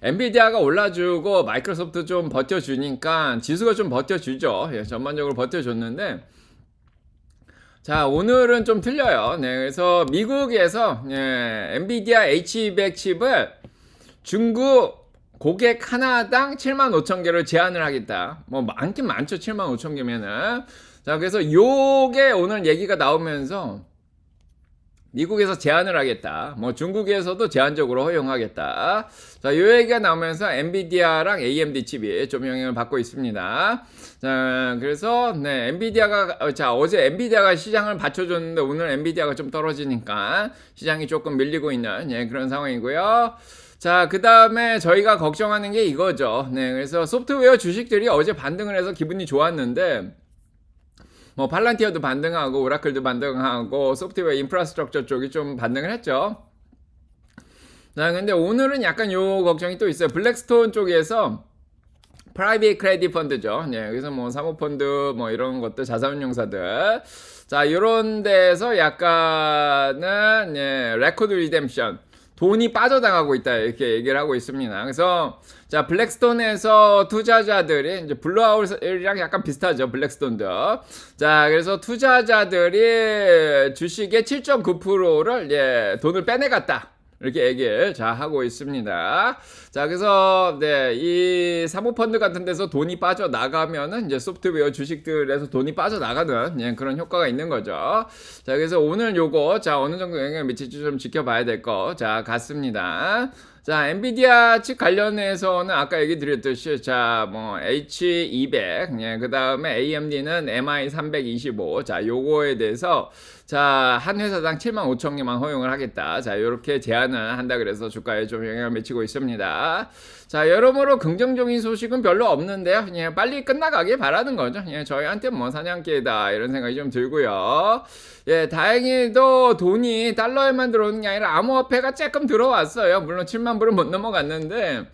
엔비디아가 올라주고 마이크로소프트 좀 버텨주니까 지수가 좀 버텨주죠. 예, 전반적으로 버텨줬는데 자, 오늘은 좀 틀려요. 네, 그래서 미국에서 예, 엔비디아 H200 칩을 중국 고객 하나당 75,000개를 제한을 하겠다. 뭐 많긴 많죠. 75,000개면은. 자, 그래서 요게 오늘 얘기가 나오면서 미국에서 제한을 하겠다. 뭐 중국에서도 제한적으로 허용하겠다. 자, 요 얘기가 나오면서 엔비디아랑 AMD 칩이 좀 영향을 받고 있습니다. 자, 그래서 네, 엔비디아가 어제 엔비디아가 시장을 받쳐줬는데 오늘 엔비디아가 좀 떨어지니까 시장이 조금 밀리고 있는 예, 그런 상황이고요. 자, 그 다음에 저희가 걱정하는 게 이거죠. 네, 그래서 소프트웨어 주식들이 어제 반등을 해서 기분이 좋았는데 뭐 팔란티어도 반등하고 오라클도 반등하고 소프트웨어 인프라스트럭처 쪽이 좀 반등을 했죠. 자, 근데 오늘은 약간 요 걱정이 또 있어요. 블랙스톤 쪽에서 프라이빗 크레딧 펀드죠. 네, 그래서 뭐 사모펀드 뭐 이런 것들 자산운용사들 자, 요런 데서 약간은 예, 레코드 리뎀션 돈이 빠져나가고 있다 이렇게 얘기를 하고 있습니다. 그래서 자 블랙스톤에서 투자자들이 이제 블루아웃이랑 약간 비슷하죠. 블랙스톤도. 자 그래서 투자자들이 주식의 7.9%를 돈을 빼내갔다. 이렇게 얘기를 자 하고 있습니다. 자 그래서 이 사모펀드 같은 데서 돈이 빠져나가면은 이제 소프트웨어 주식들에서 돈이 빠져나가는 그런 효과가 있는 거죠. 자 그래서 오늘 요거 자 어느 정도 영향을 미칠지 좀 지켜봐야 될 거 자 같습니다. 자, 엔비디아 측 관련해서는 아까 얘기 드렸듯이, 자, 뭐, H200, 그 다음에 AMD는 MI325, 자, 요거에 대해서, 자, 한 회사당 75,000개만 허용을 하겠다. 자, 요렇게 제안을 한다 그래서 주가에 좀 영향을 미치고 있습니다. 자, 여러모로 긍정적인 소식은 별로 없는데요. 빨리 끝나가길 바라는 거죠. 저희한테 뭐 사냥개다, 이런 생각이 좀 들고요. 다행히도 돈이 달러에만 들어오는 게 아니라 암호화폐가 조금 들어왔어요. 물론 7만 불은 못 넘어갔는데,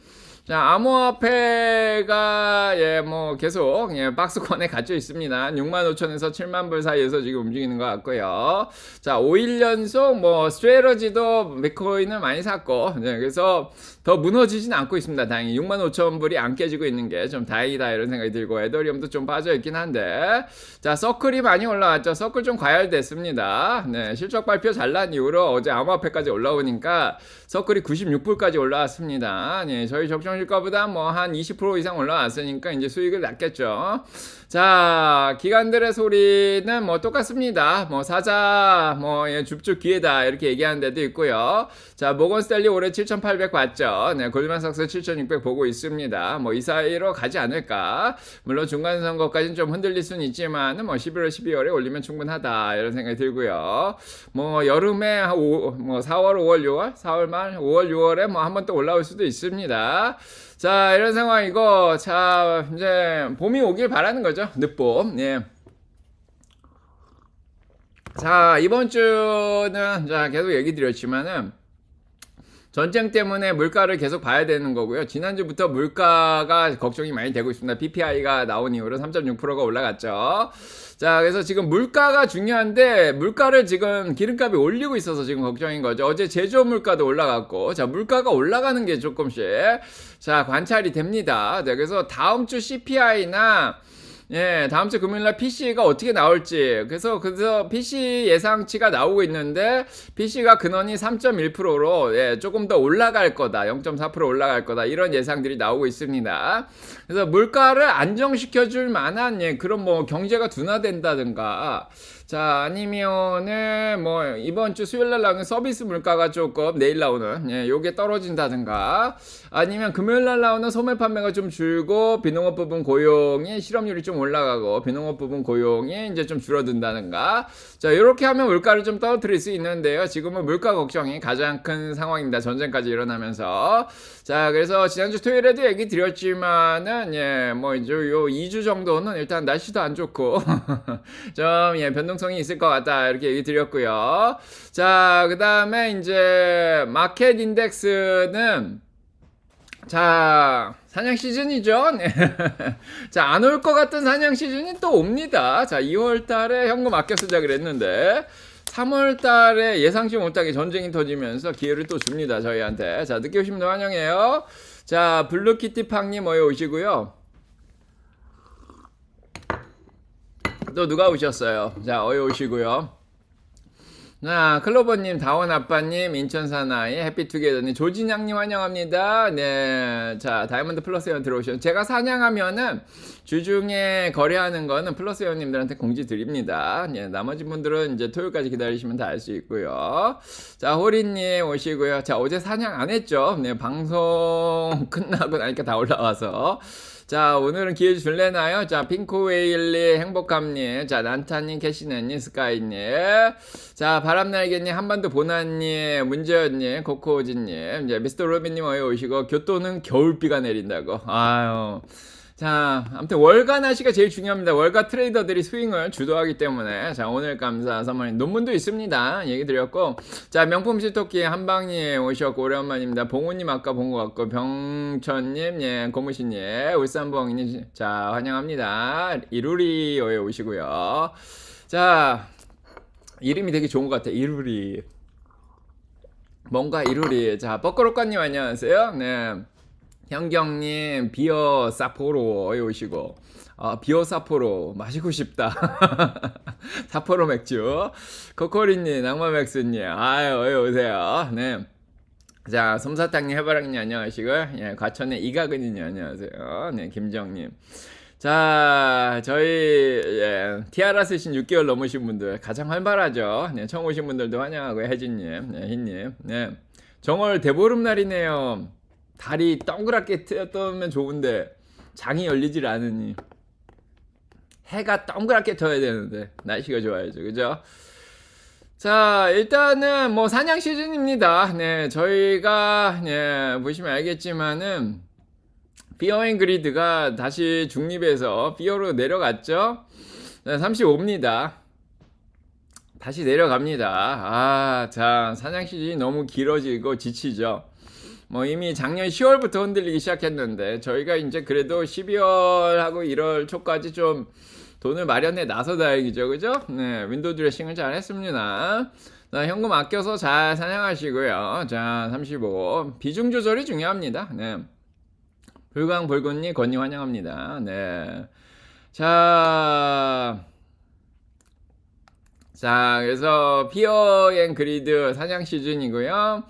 자, 암호화폐가, 뭐, 계속, 박스권에 갇혀 있습니다. 65,000에서 7만 불 사이에서 지금 움직이는 것 같고요. 자, 5일 연속, 뭐, 스트레러지도 비트코인을 많이 샀고, 그래서 더 무너지진 않고 있습니다. 다행히 65,000불이 안 깨지고 있는 게 좀 다행이다, 이런 생각이 들고, 에더리움도 좀 빠져있긴 한데, 자, 서클이 많이 올라왔죠. 서클 좀 과열됐습니다. 실적 발표 잘 난 이후로 어제 암호화폐까지 올라오니까, 서클이 96불까지 올라왔습니다. 저희 적정주가보다 뭐 한 20% 이상 올라왔으니까 이제 수익을 낳겠죠. 자, 기관들의 소리는 뭐 똑같습니다. 뭐 사자, 뭐 줍줍 기회다 이렇게 얘기하는 데도 있고요. 자, 모건 스탠리 올해 7,800 봤죠. 골드만삭스 7,600 보고 있습니다. 뭐 이 사이로 가지 않을까. 물론 중간 선거까지는 좀 흔들릴 수는 있지만은 뭐 11월, 12월에 올리면 충분하다 이런 생각이 들고요. 뭐 여름에 뭐 4월, 5월, 6월, 4월 말, 5월, 6월에 뭐 한 번 또 올라올 수도 있습니다. 자, 이런 상황이고, 자, 이제 봄이 오길 바라는 거죠. 늦봄. 자, 이번 주는 자, 계속 얘기 드렸지만은 전쟁 때문에 물가를 계속 봐야 되는 거고요. 지난주부터 물가가 걱정이 많이 되고 있습니다. PPI가 나온 이후로 3.6%가 올라갔죠. 자, 그래서 지금 물가가 중요한데 물가를 지금 기름값이 올리고 있어서 지금 걱정인 거죠. 어제 제조업 물가도 올라갔고, 자, 물가가 올라가는 게 조금씩 자, 관찰이 됩니다. 네, 그래서 다음 주 CPI나 다음 주 금요일날 PC가 어떻게 나올지. 그래서 PC 예상치가 나오고 있는데, PC가 근원이 3.1%로, 조금 더 올라갈 거다. 0.4% 올라갈 거다. 이런 예상들이 나오고 있습니다. 그래서 물가를 안정시켜줄 만한, 그런 뭐 경제가 둔화된다든가, 자, 아니면은, 뭐, 이번 주 수요일날 나오는 서비스 물가가 조금 내일 나오는, 요게 떨어진다든가, 아니면 금요일날 나오는 소매 판매가 좀 줄고, 비농업 부분 고용이 실업률이 좀 올라가고, 비농업 부분 고용이 이제 좀 줄어든다든가, 자, 요렇게 하면 물가를 좀 떨어뜨릴 수 있는데요. 지금은 물가 걱정이 가장 큰 상황입니다. 전쟁까지 일어나면서. 자, 그래서 지난주 토요일에도 얘기 드렸지만은, 뭐, 이제 요 2주 정도는 일단 날씨도 안 좋고, 좀, 변동성이 있을 것 같다. 이렇게 얘기 드렸고요. 자, 그 다음에 이제, 마켓 인덱스는, 자, 사냥 시즌이죠. 자, 안 올 것 같은 사냥 시즌이 또 옵니다. 자, 2월 달에 현금 아껴 쓰자 그랬는데, 3월 달에 예상치 못하게 전쟁이 터지면서 기회를 또 줍니다. 저희한테. 자, 늦게 오시면 환영해요. 자, 블루키티 팡님 어여 오시고요. 또 누가 오셨어요? 자, 어여 오시고요. 자, 클로버님, 다원아빠님, 인천사나이, 해피투게더님, 조진양님 환영합니다. 네, 자, 다이아몬드 플러스 회원 들어오시면 제가 사냥하면은 주중에 거래하는 거는 플러스 회원님들한테 공지 드립니다. 네, 나머지 분들은 이제 토요일까지 기다리시면 다 알 수 있고요. 자, 호리님 오시고요. 자, 어제 사냥 안 했죠? 네, 방송 끝나고 나니까 다 올라와서. 자, 오늘은 기회 줄래나요? 자, 핑크웨일리, 행복함님, 자, 난타님, 캐시네님, 스카이님, 자, 바람날개님, 한반도 보나님, 문재현님, 코코오지님, 이제 미스터 로빈님 어여 오시고, 교토는 겨울비가 내린다고. 아유. 자, 아무튼 월가 날씨가 제일 중요합니다. 월가 트레이더들이 스윙을 주도하기 때문에. 자, 오늘 감사 선물인 논문도 있습니다. 얘기 드렸고. 자, 명품 시토끼 한방님 오셨고, 오랜만입니다. 봉우님 아까 본 것 같고, 병천님, 고무신님, 울산봉이님, 자, 환영합니다. 이루리에 오시고요. 자, 이름이 되게 좋은 것 같아요. 이루리. 뭔가 이루리. 자, 뻐꾸로까님 안녕하세요. 네. 현경님, 비어 사포로에 오시고, 비어 사포로 마시고 싶다. 사포로 맥주. 코코리님, 낭만맥스님, 아유, 오세요. 네. 자, 솜사탕님, 해바라기님 안녕하시고, 예, 과천의 이가근님 안녕하세요. 네, 김정님. 자, 저희 티아라 쓰신 6개월 넘으신 분들 가장 활발하죠. 네, 처음 오신 분들도 환영하고요. 혜진님, 네, 흰님, 네. 정월 대보름날이네요. 달이 동그랗게 뜨면 좋은데 장이 열리질 않으니 해가 동그랗게 떠야 되는데 날씨가 좋아야죠, 그죠? 자, 일단은 뭐 사냥 시즌입니다. 네, 저희가 보시면 알겠지만은 피어 앤 그리드가 다시 중립에서 피어로 내려갔죠. 네, 35입니다. 다시 내려갑니다. 자, 사냥 시즌이 너무 길어지고 지치죠. 뭐 이미 작년 10월부터 흔들리기 시작했는데 저희가 이제 그래도 12월하고 1월 초까지 좀 돈을 마련해 나서 다행이죠, 그죠? 네, 윈도우 드레싱을 잘 했습니다. 자, 현금 아껴서 잘 사냥하시고요. 자, 35 비중 조절이 중요합니다. 네. 불광불군님 건님 환영합니다. 네. 자, 그래서 피어 앤 그리드 사냥 시즌이고요.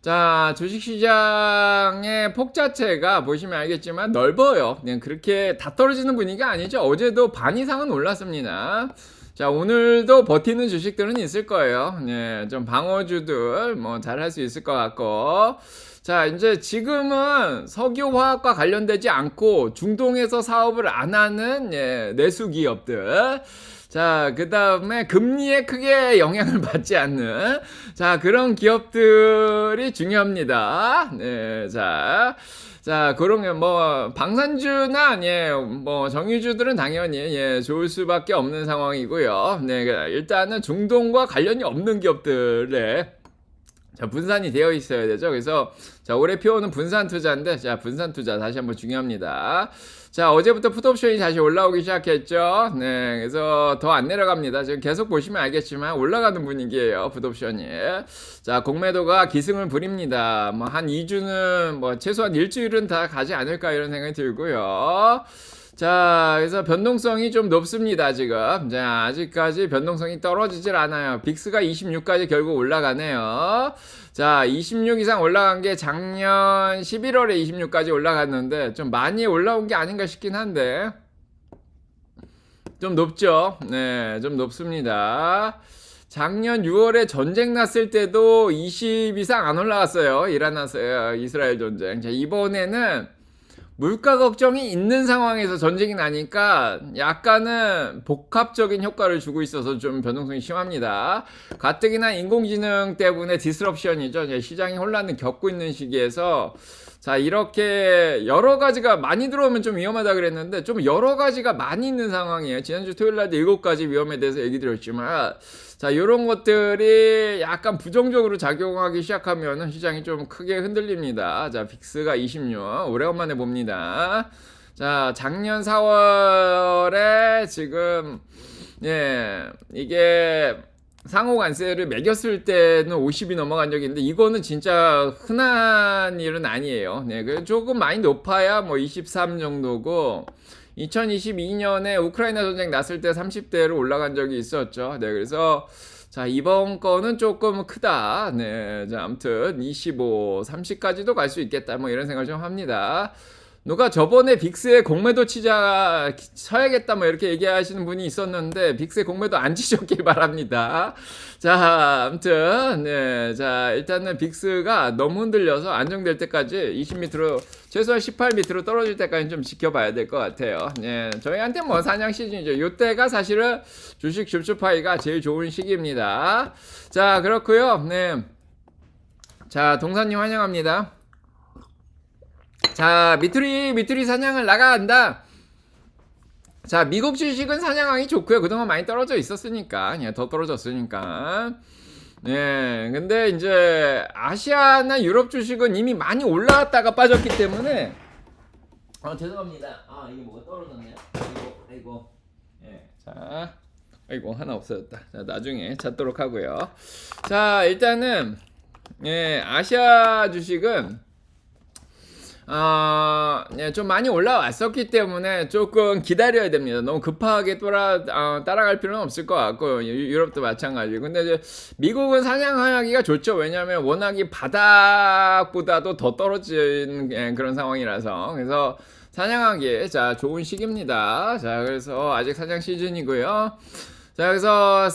자, 주식시장의 폭 자체가 보시면 알겠지만 넓어요. 그냥 그렇게 다 떨어지는 분위기가 아니죠. 어제도 반 이상은 올랐습니다. 자, 오늘도 버티는 주식들은 있을 거예요. 네, 좀 방어주들 뭐 잘할 수 있을 것 같고. 자, 이제 지금은 석유화학과 관련되지 않고 중동에서 사업을 안 하는 내수 기업들. 자, 그 다음에 금리에 크게 영향을 받지 않는, 자, 그런 기업들이 중요합니다. 네, 자, 그런 게 뭐, 방산주나, 뭐, 정유주들은 당연히, 좋을 수밖에 없는 상황이고요. 네, 일단은 중동과 관련이 없는 기업들에, 자, 분산이 되어 있어야 되죠. 그래서, 자, 올해 피오는 분산 투자인데, 자, 분산 투자 다시 한번 중요합니다. 자, 어제부터 풋옵션이 다시 올라오기 시작했죠. 네, 그래서 더 안 내려갑니다. 지금 계속 보시면 알겠지만 올라가는 분위기예요, 풋옵션이. 자, 공매도가 기승을 부립니다. 뭐 한 2주는 뭐 최소한 일주일은 다 가지 않을까 이런 생각이 들고요. 자, 그래서 변동성이 좀 높습니다, 지금. 자, 아직까지 변동성이 떨어지질 않아요. 빅스가 26까지 결국 올라가네요. 자, 26 이상 올라간 게 작년 11월에 26까지 올라갔는데 좀 많이 올라온 게 아닌가 싶긴 한데 좀 높죠. 네, 좀 높습니다. 작년 6월에 전쟁 났을 때도 20 이상 안 올라갔어요. 이스라엘 전쟁. 자, 이번에는 물가 걱정이 있는 상황에서 전쟁이 나니까 약간은 복합적인 효과를 주고 있어서 좀 변동성이 심합니다. 가뜩이나 인공지능 때문에 디스럽션이죠. 시장이 혼란을 겪고 있는 시기에서 자, 이렇게 여러 가지가 많이 들어오면 좀 위험하다 그랬는데 좀 여러 가지가 많이 있는 상황이에요. 지난주 토요일 날도 7가지 위험에 대해서 얘기 드렸지만 자, 요런 것들이 약간 부정적으로 작용하기 시작하면 시장이 좀 크게 흔들립니다. 자, 빅스가 26 오래간만에 봅니다. 자, 작년 4월에 지금 이게 상호관세를 매겼을 때는 50이 넘어간 적이 있는데 이거는 진짜 흔한 일은 아니에요. 네, 조금 많이 높아야 뭐 23 정도고 2022년에 우크라이나 전쟁 났을 때 30대로 올라간 적이 있었죠. 네, 그래서 자, 이번 거는 조금 크다. 네, 자, 아무튼 25, 30까지도 갈 수 있겠다. 뭐 이런 생각을 좀 합니다. 누가 저번에 빅스에 공매도 쳐야겠다 뭐 이렇게 얘기하시는 분이 있었는데 빅스에 공매도 안 치셨길 바랍니다. 자, 아무튼 자, 일단은 빅스가 너무 흔들려서 안정될 때까지 20 밑으로 최소한 18 밑으로 떨어질 때까지 좀 지켜봐야 될 것 같아요. 저희한테 뭐 사냥 시즌이죠. 이때가 사실은 주식 줍줍하기가 제일 좋은 시기입니다. 자, 그렇고요. 자, 동사님 환영합니다. 자, 미투리 사냥을 나간다. 자, 미국 주식은 사냥하기 좋고요. 그동안 많이 떨어져 있었으니까. 더 떨어졌으니까. 근데 이제 아시아나 유럽 주식은 이미 많이 올라왔다가 빠졌기 때문에 죄송합니다. 이게 뭐가 떨어졌네요. 아이고. 자, 아이고 하나 없어졌다. 자, 나중에 찾도록 하고요. 자, 일단은 예, 아시아 주식은 예, 좀 많이 올라왔었기 때문에 조금 기다려야 됩니다. 너무 급하게 따라갈 필요는 없을 것 같고, 유럽도 마찬가지고. 근데 이제 미국은 사냥하기가 좋죠. 왜냐하면 워낙에 바닥보다도 더 떨어진 그런 상황이라서. 그래서 사냥하기, 자, 좋은 시기입니다. 자, 그래서 아직 사냥 시즌이고요. 자, 그래서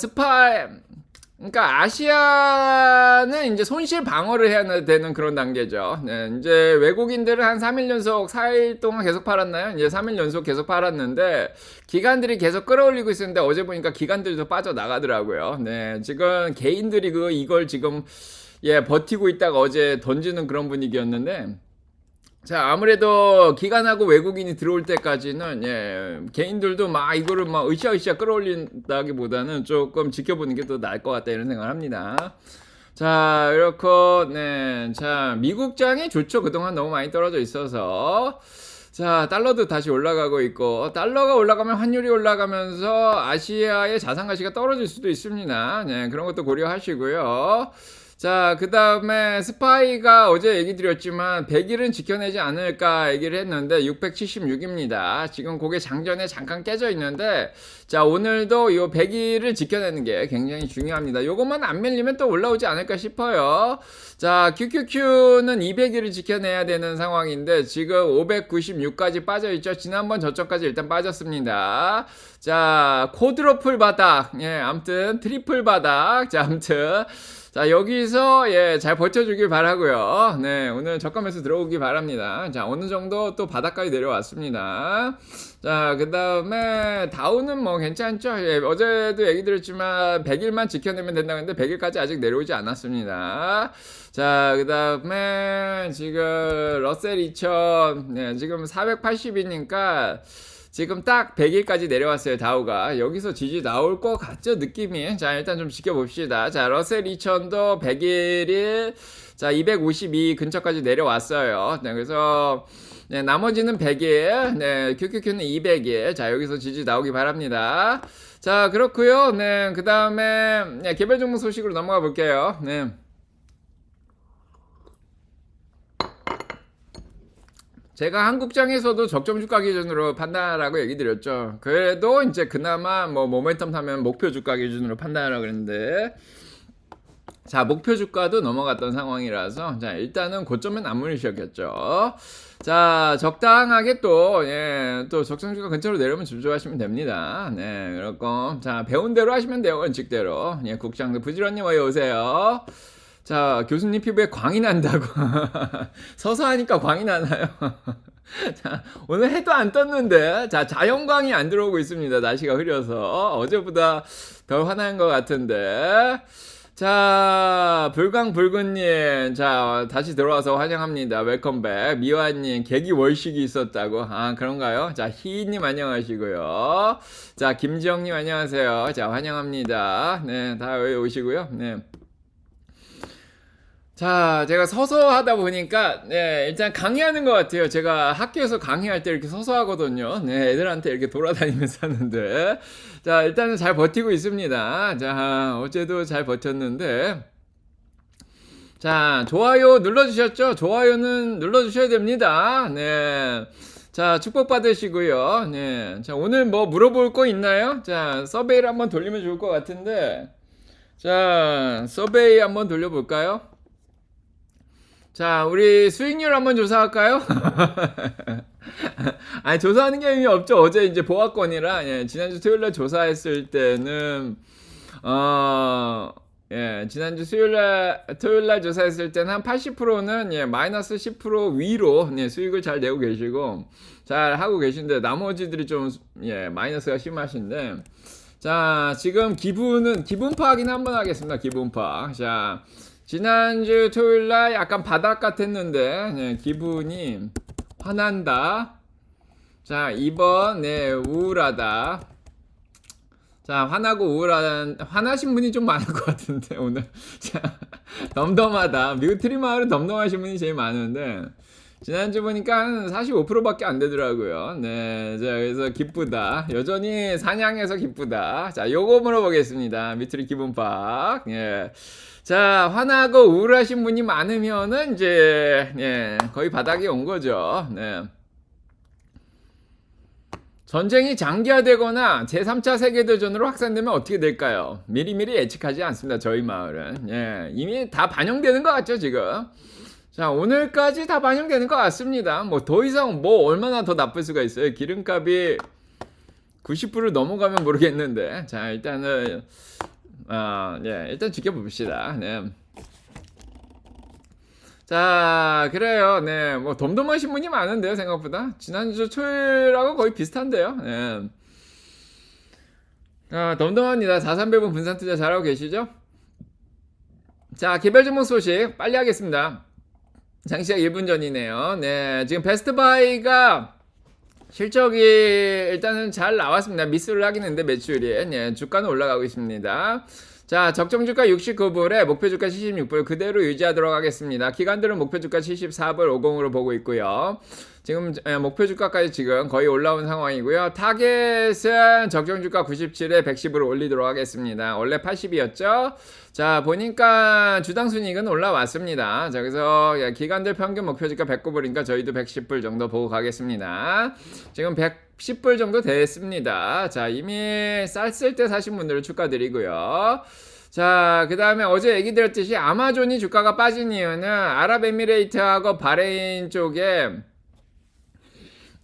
그러니까 아시아는 이제 손실 방어를 해야 되는 그런 단계죠. 네, 이제 외국인들은 한 3일 연속, 4일 동안 계속 팔았나요? 이제 3일 연속 계속 팔았는데, 기관들이 계속 끌어올리고 있었는데, 어제 보니까 기관들도 빠져나가더라고요. 네, 지금 개인들이 이걸 지금, 예, 버티고 있다가 어제 던지는 그런 분위기였는데, 자, 아무래도 기관하고 외국인이 들어올 때까지는, 예, 개인들도 막 이거를 막 으쌰으쌰 끌어올린다기보다는 조금 지켜보는 게 더 나을 것 같다, 이런 생각을 합니다. 자, 이렇게, 네. 자, 미국장이 좋죠. 그동안 너무 많이 떨어져 있어서. 자, 달러도 다시 올라가고 있고, 달러가 올라가면 환율이 올라가면서 아시아의 자산 가치가 떨어질 수도 있습니다. 네, 그런 것도 고려하시고요. 자, 그 다음에 스파이가 어제 얘기 드렸지만 100일은 지켜내지 않을까 얘기를 했는데 676입니다. 지금 그게 장전에 잠깐 깨져 있는데, 자, 오늘도 요 100일을 지켜내는 게 굉장히 중요합니다. 요것만 안 밀리면 또 올라오지 않을까 싶어요. 자, QQQ는 200일을 지켜내야 되는 상황인데 지금 596까지 빠져있죠. 지난번 저점까지 일단 빠졌습니다. 자, 쿼드러플 바닥, 예, 암튼 트리플 바닥. 자, 암튼 자, 여기서, 예, 잘 버텨주길 바라고요. 네, 오늘 저가매수 들어오기 바랍니다. 자, 어느 정도 또 바닥까지 내려왔습니다. 자, 그 다음에 다우는 뭐 괜찮죠? 예, 어제도 얘기 드렸지만 100일만 지켜내면 된다고 했는데 100일까지 아직 내려오지 않았습니다. 자, 그 다음에 지금 러셀 2000, 네, 지금 480이니까 지금 딱 100일까지 내려왔어요. 다우가 여기서 지지 나올 것 같죠, 느낌이. 자, 일단 좀 지켜봅시다. 자, 러셀 2000도 100일이 자 252 근처까지 내려왔어요. 네, 그래서 네, 나머지는 100일, 네, QQQ는 200일. 자, 여기서 지지 나오기 바랍니다. 자, 그렇고요. 네, 그 다음에 네, 개별 종목 소식으로 넘어가 볼게요. 네. 제가 한국장에서도 적정 주가 기준으로 판단하라고 얘기 드렸죠. 그래도 이제 그나마 뭐 모멘텀 타면 목표 주가 기준으로 판단하라고 그랬는데, 자, 목표 주가도 넘어갔던 상황이라서, 자, 일단은 고점은 안 물리셨겠죠. 자, 적당하게 또, 예, 또 적정 주가 근처로 내려오면 집중하시면 됩니다. 네, 그렇고, 자, 배운 대로 하시면 돼요, 원칙대로. 예, 국장도 부지런히 와요, 오세요. 자, 교수님 피부에 광이 난다고. 서서 하니까 광이 나나요? 자, 오늘 해도 안 떴는데, 자, 자연광이 안 들어오고 있습니다. 날씨가 흐려서. 어제보다 더 환한 것 같은데. 자, 불광불근님, 자, 다시 들어와서 환영합니다. 웰컴백. 미화님, 계기 월식이 있었다고. 아, 그런가요? 자, 희님 안녕하시고요. 자, 김지영님 안녕하세요. 자, 환영합니다. 네, 다 여기 오시고요. 네. 자, 제가 서서 하다 보니까, 네, 일단 강의하는 것 같아요. 제가 학교에서 강의할 때 이렇게 서서 하거든요. 네, 애들한테 이렇게 돌아다니면서 하는데. 자, 일단은 잘 버티고 있습니다. 자, 어제도 잘 버텼는데. 자, 좋아요 눌러주셨죠? 좋아요는 눌러주셔야 됩니다. 네. 자, 축복받으시고요. 네. 자, 오늘 뭐 물어볼 거 있나요? 자, 서베이를 한번 돌리면 좋을 것 같은데. 자, 서베이 한번 돌려볼까요? 자, 우리 수익률 한번 조사할까요? 아니, 조사하는 게 의미 없죠. 어제 이제 보합권이라, 예, 지난주 토요일날 조사했을 때는, 예, 지난주 토요일날 조사했을 때는 한 80%는, 예, 마이너스 10% 위로, 예, 수익을 잘 내고 계시고, 잘 하고 계신데, 나머지들이 좀, 예, 마이너스가 심하신데, 자, 지금 기분 파악이나 한번 하겠습니다. 기분 파악. 자, 지난주 토요일날 약간 바닥 같았는데, 네, 기분이 화난다. 자, 이번, 네, 우울하다. 자, 화나신 분이 좀 많을 것 같은데, 오늘. 자, 덤덤하다. 미국 트리마을은 덤덤하신 분이 제일 많은데, 지난주 보니까 한 45%밖에 안 되더라고요. 네. 자, 그래서 기쁘다. 여전히 사냥해서 기쁘다. 자, 요거 물어보겠습니다. 미투리 기분팍. 예. 자, 화나고 우울하신 분이 많으면은 이제, 예, 거의 바닥에 온 거죠. 네. 전쟁이 장기화되거나 제3차 세계대전으로 확산되면 어떻게 될까요? 미리미리 예측하지 않습니다. 저희 마을은. 예, 이미 다 반영되는 것 같죠, 지금? 자, 오늘까지 다 반영되는 것 같습니다. 뭐 더 이상 뭐 얼마나 더 나쁠 수가 있어요. 기름값이 90불을 넘어가면 모르겠는데. 자, 일단은 예, 일단 지켜봅시다. 네. 자, 그래요. 네, 뭐 덤덤하신 분이 많은데요, 생각보다. 지난주 토요일하고 거의 비슷한데요. 네. 덤덤합니다. 자산배분 분산 투자 잘하고 계시죠? 자, 개별 종목 소식 빨리 하겠습니다. 장시작 1분 전이네요. 네, 지금 베스트바이가 실적이 일단은 잘 나왔습니다. 미스를 하긴 했는데 매출이. 네, 주가는 올라가고 있습니다. 자, 적정주가 69불에 목표주가 76불 그대로 유지하도록 하겠습니다. 기관들은 목표주가 74불 50으로 보고 있고요. 지금 목표주가까지 지금 거의 올라온 상황이고요. 타겟은 적정주가 97에 110으로 올리도록 하겠습니다. 원래 80이었죠? 자, 보니까 주당순이익은 올라왔습니다. 자, 그래서 기관들 평균 목표주가 109불이니까 저희도 110불 정도 보고 가겠습니다. 지금 110불 정도 됐습니다. 자, 이미 쌌을 때 사신 분들은 축하드리고요. 자, 그 다음에 어제 얘기 드렸듯이 아마존이 주가가 빠진 이유는 아랍에미레이트하고 바레인 쪽에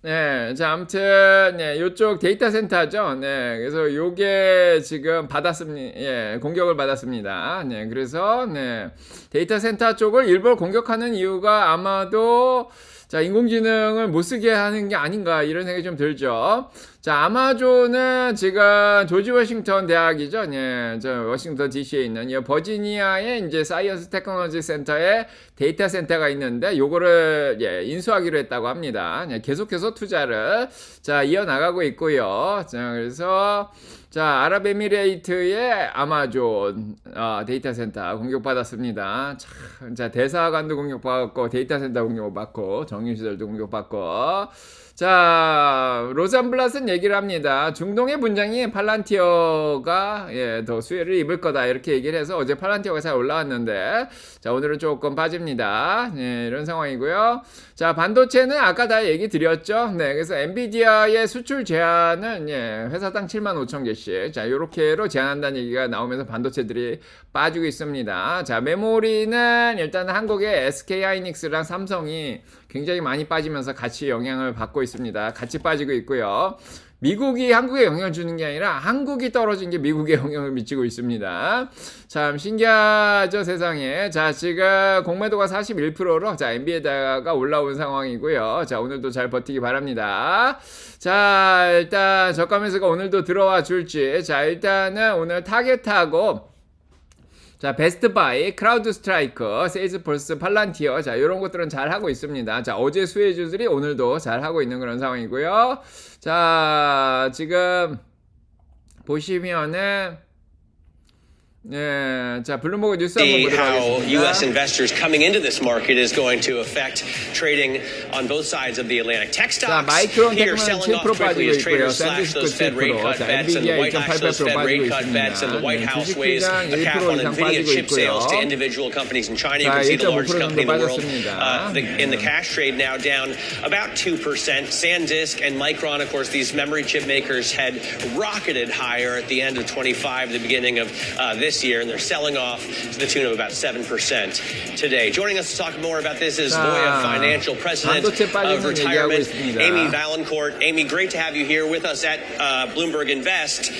네, 자, 아무튼, 네, 요쪽 데이터 센터죠. 네, 그래서 요게 지금 받았습니다. 예, 공격을 받았습니다. 네, 그래서, 네, 데이터 센터 쪽을 일부러 공격하는 이유가 아마도, 자, 인공지능을 못 쓰게 하는 게 아닌가, 이런 생각이 좀 들죠. 자, 아마존은 지금 조지 워싱턴 대학이죠. 예, 저 워싱턴 DC에 있는 이 버지니아의 이제 사이언스 테크놀로지 센터에 데이터 센터가 있는데 요거를 예, 인수하기로 했다고 합니다. 예, 계속해서 투자를 자, 이어나가고 있고요. 자, 그래서 자, 아랍에미레이트의 아마존 데이터 센터 공격받았습니다. 참, 자, 대사관도 공격받고 데이터 센터 공격받고 정유시설도 공격받고 자, 로잔블랏은 얘기를 합니다. 중동의 분쟁이 팔란티어가 예, 더 수혜를 입을 거다 이렇게 얘기를 해서 어제 팔란티어가 잘 올라왔는데 자, 오늘은 조금 빠집니다. 예, 이런 상황이고요. 자, 반도체는 아까 다 얘기 드렸죠. 네, 그래서 엔비디아의 수출 제한은 예, 회사당 75,000개씩 자, 요렇게로 제한한다는 얘기가 나오면서 반도체들이 빠지고 있습니다. 자, 메모리는 일단 한국의 SK하이닉스랑 삼성이 굉장히 많이 빠지면서 같이 영향을 받고 있습니다. 같이 빠지고 있고요. 미국이 한국에 영향을 주는 게 아니라 한국이 떨어진 게 미국에 영향을 미치고 있습니다. 참 신기하죠, 세상에. 자, 지금 공매도가 41%로 자, 엔비디아가 올라온 상황이고요. 자, 오늘도 잘 버티기 바랍니다. 자, 일단 저가 매수가 오늘도 들어와 줄지. 자, 일단은 오늘 타겟하고 자, 베스트바이, 크라우드 스트라이커, 세일즈포스, 팔란티어 자, 이런 것들은 잘 하고 있습니다. 자, 어제 수혜주들이 오늘도 잘 하고 있는 그런 상황이고요. 자, 지금 보시면은 예, 자, 블룸버그 뉴스 한번 보도록 하겠습니다. U.S. investors coming into this market is going to affect trading on both sides of the Atlantic. Tech 자, stocks 마이크론 here 테크는 selling off 7% quickly 빠지고 as 있고요. traders slash 샌디스코 those Fed rate 7%, cut 자, bets, and the 엔비디아 White House those 2.88% Fed 빠지고 rate cut bets, and the 있습니다. White 네, House weighs 주식시장 a cap 1% on 이상 Nvidia 빠지고 chip sales to 있고요. individual companies in China. You 자, can see the 1.5% largest 정도 company in the world 빠졌습니다. in the cash trade now down about 2%. SanDisk and Micron, of course, these memory chip makers had rocketed higher at the end of 25, the beginning of this year, and they're selling off to the tune of about 7% today. Joining us to talk more about this is Voya Financial President of Retirement, Amy Valancourt. Amy, great to have you here with us at Bloomberg Invest.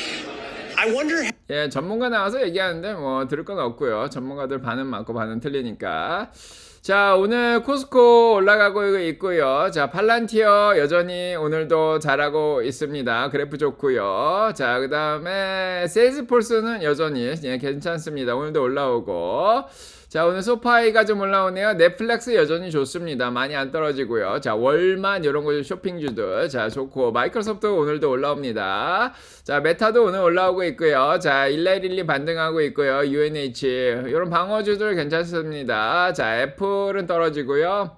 I wonder. 예, 전문가 나와서 얘기하는데 뭐 들을 건 없고요. 전문가들 반은 맞고 반은 틀리니까. 자, 오늘 코스코 올라가고 있고요. 자, 팔란티어 여전히 오늘도 잘하고 있습니다. 그래프 좋고요. 자, 그 다음에 세일즈폴스는 여전히 예, 괜찮습니다. 오늘도 올라오고. 자, 오늘 소파이가 좀 올라오네요. 넷플릭스 여전히 좋습니다. 많이 안 떨어지고요. 자, 월만 이런 거 쇼핑주들 자, 좋고. 마이크로소프트 오늘도 올라옵니다. 자, 메타도 오늘 올라오고 있고요. 자, 1112 반등하고 있고요. UNH 이런 방어주들 괜찮습니다. 자, 애플은 떨어지고요.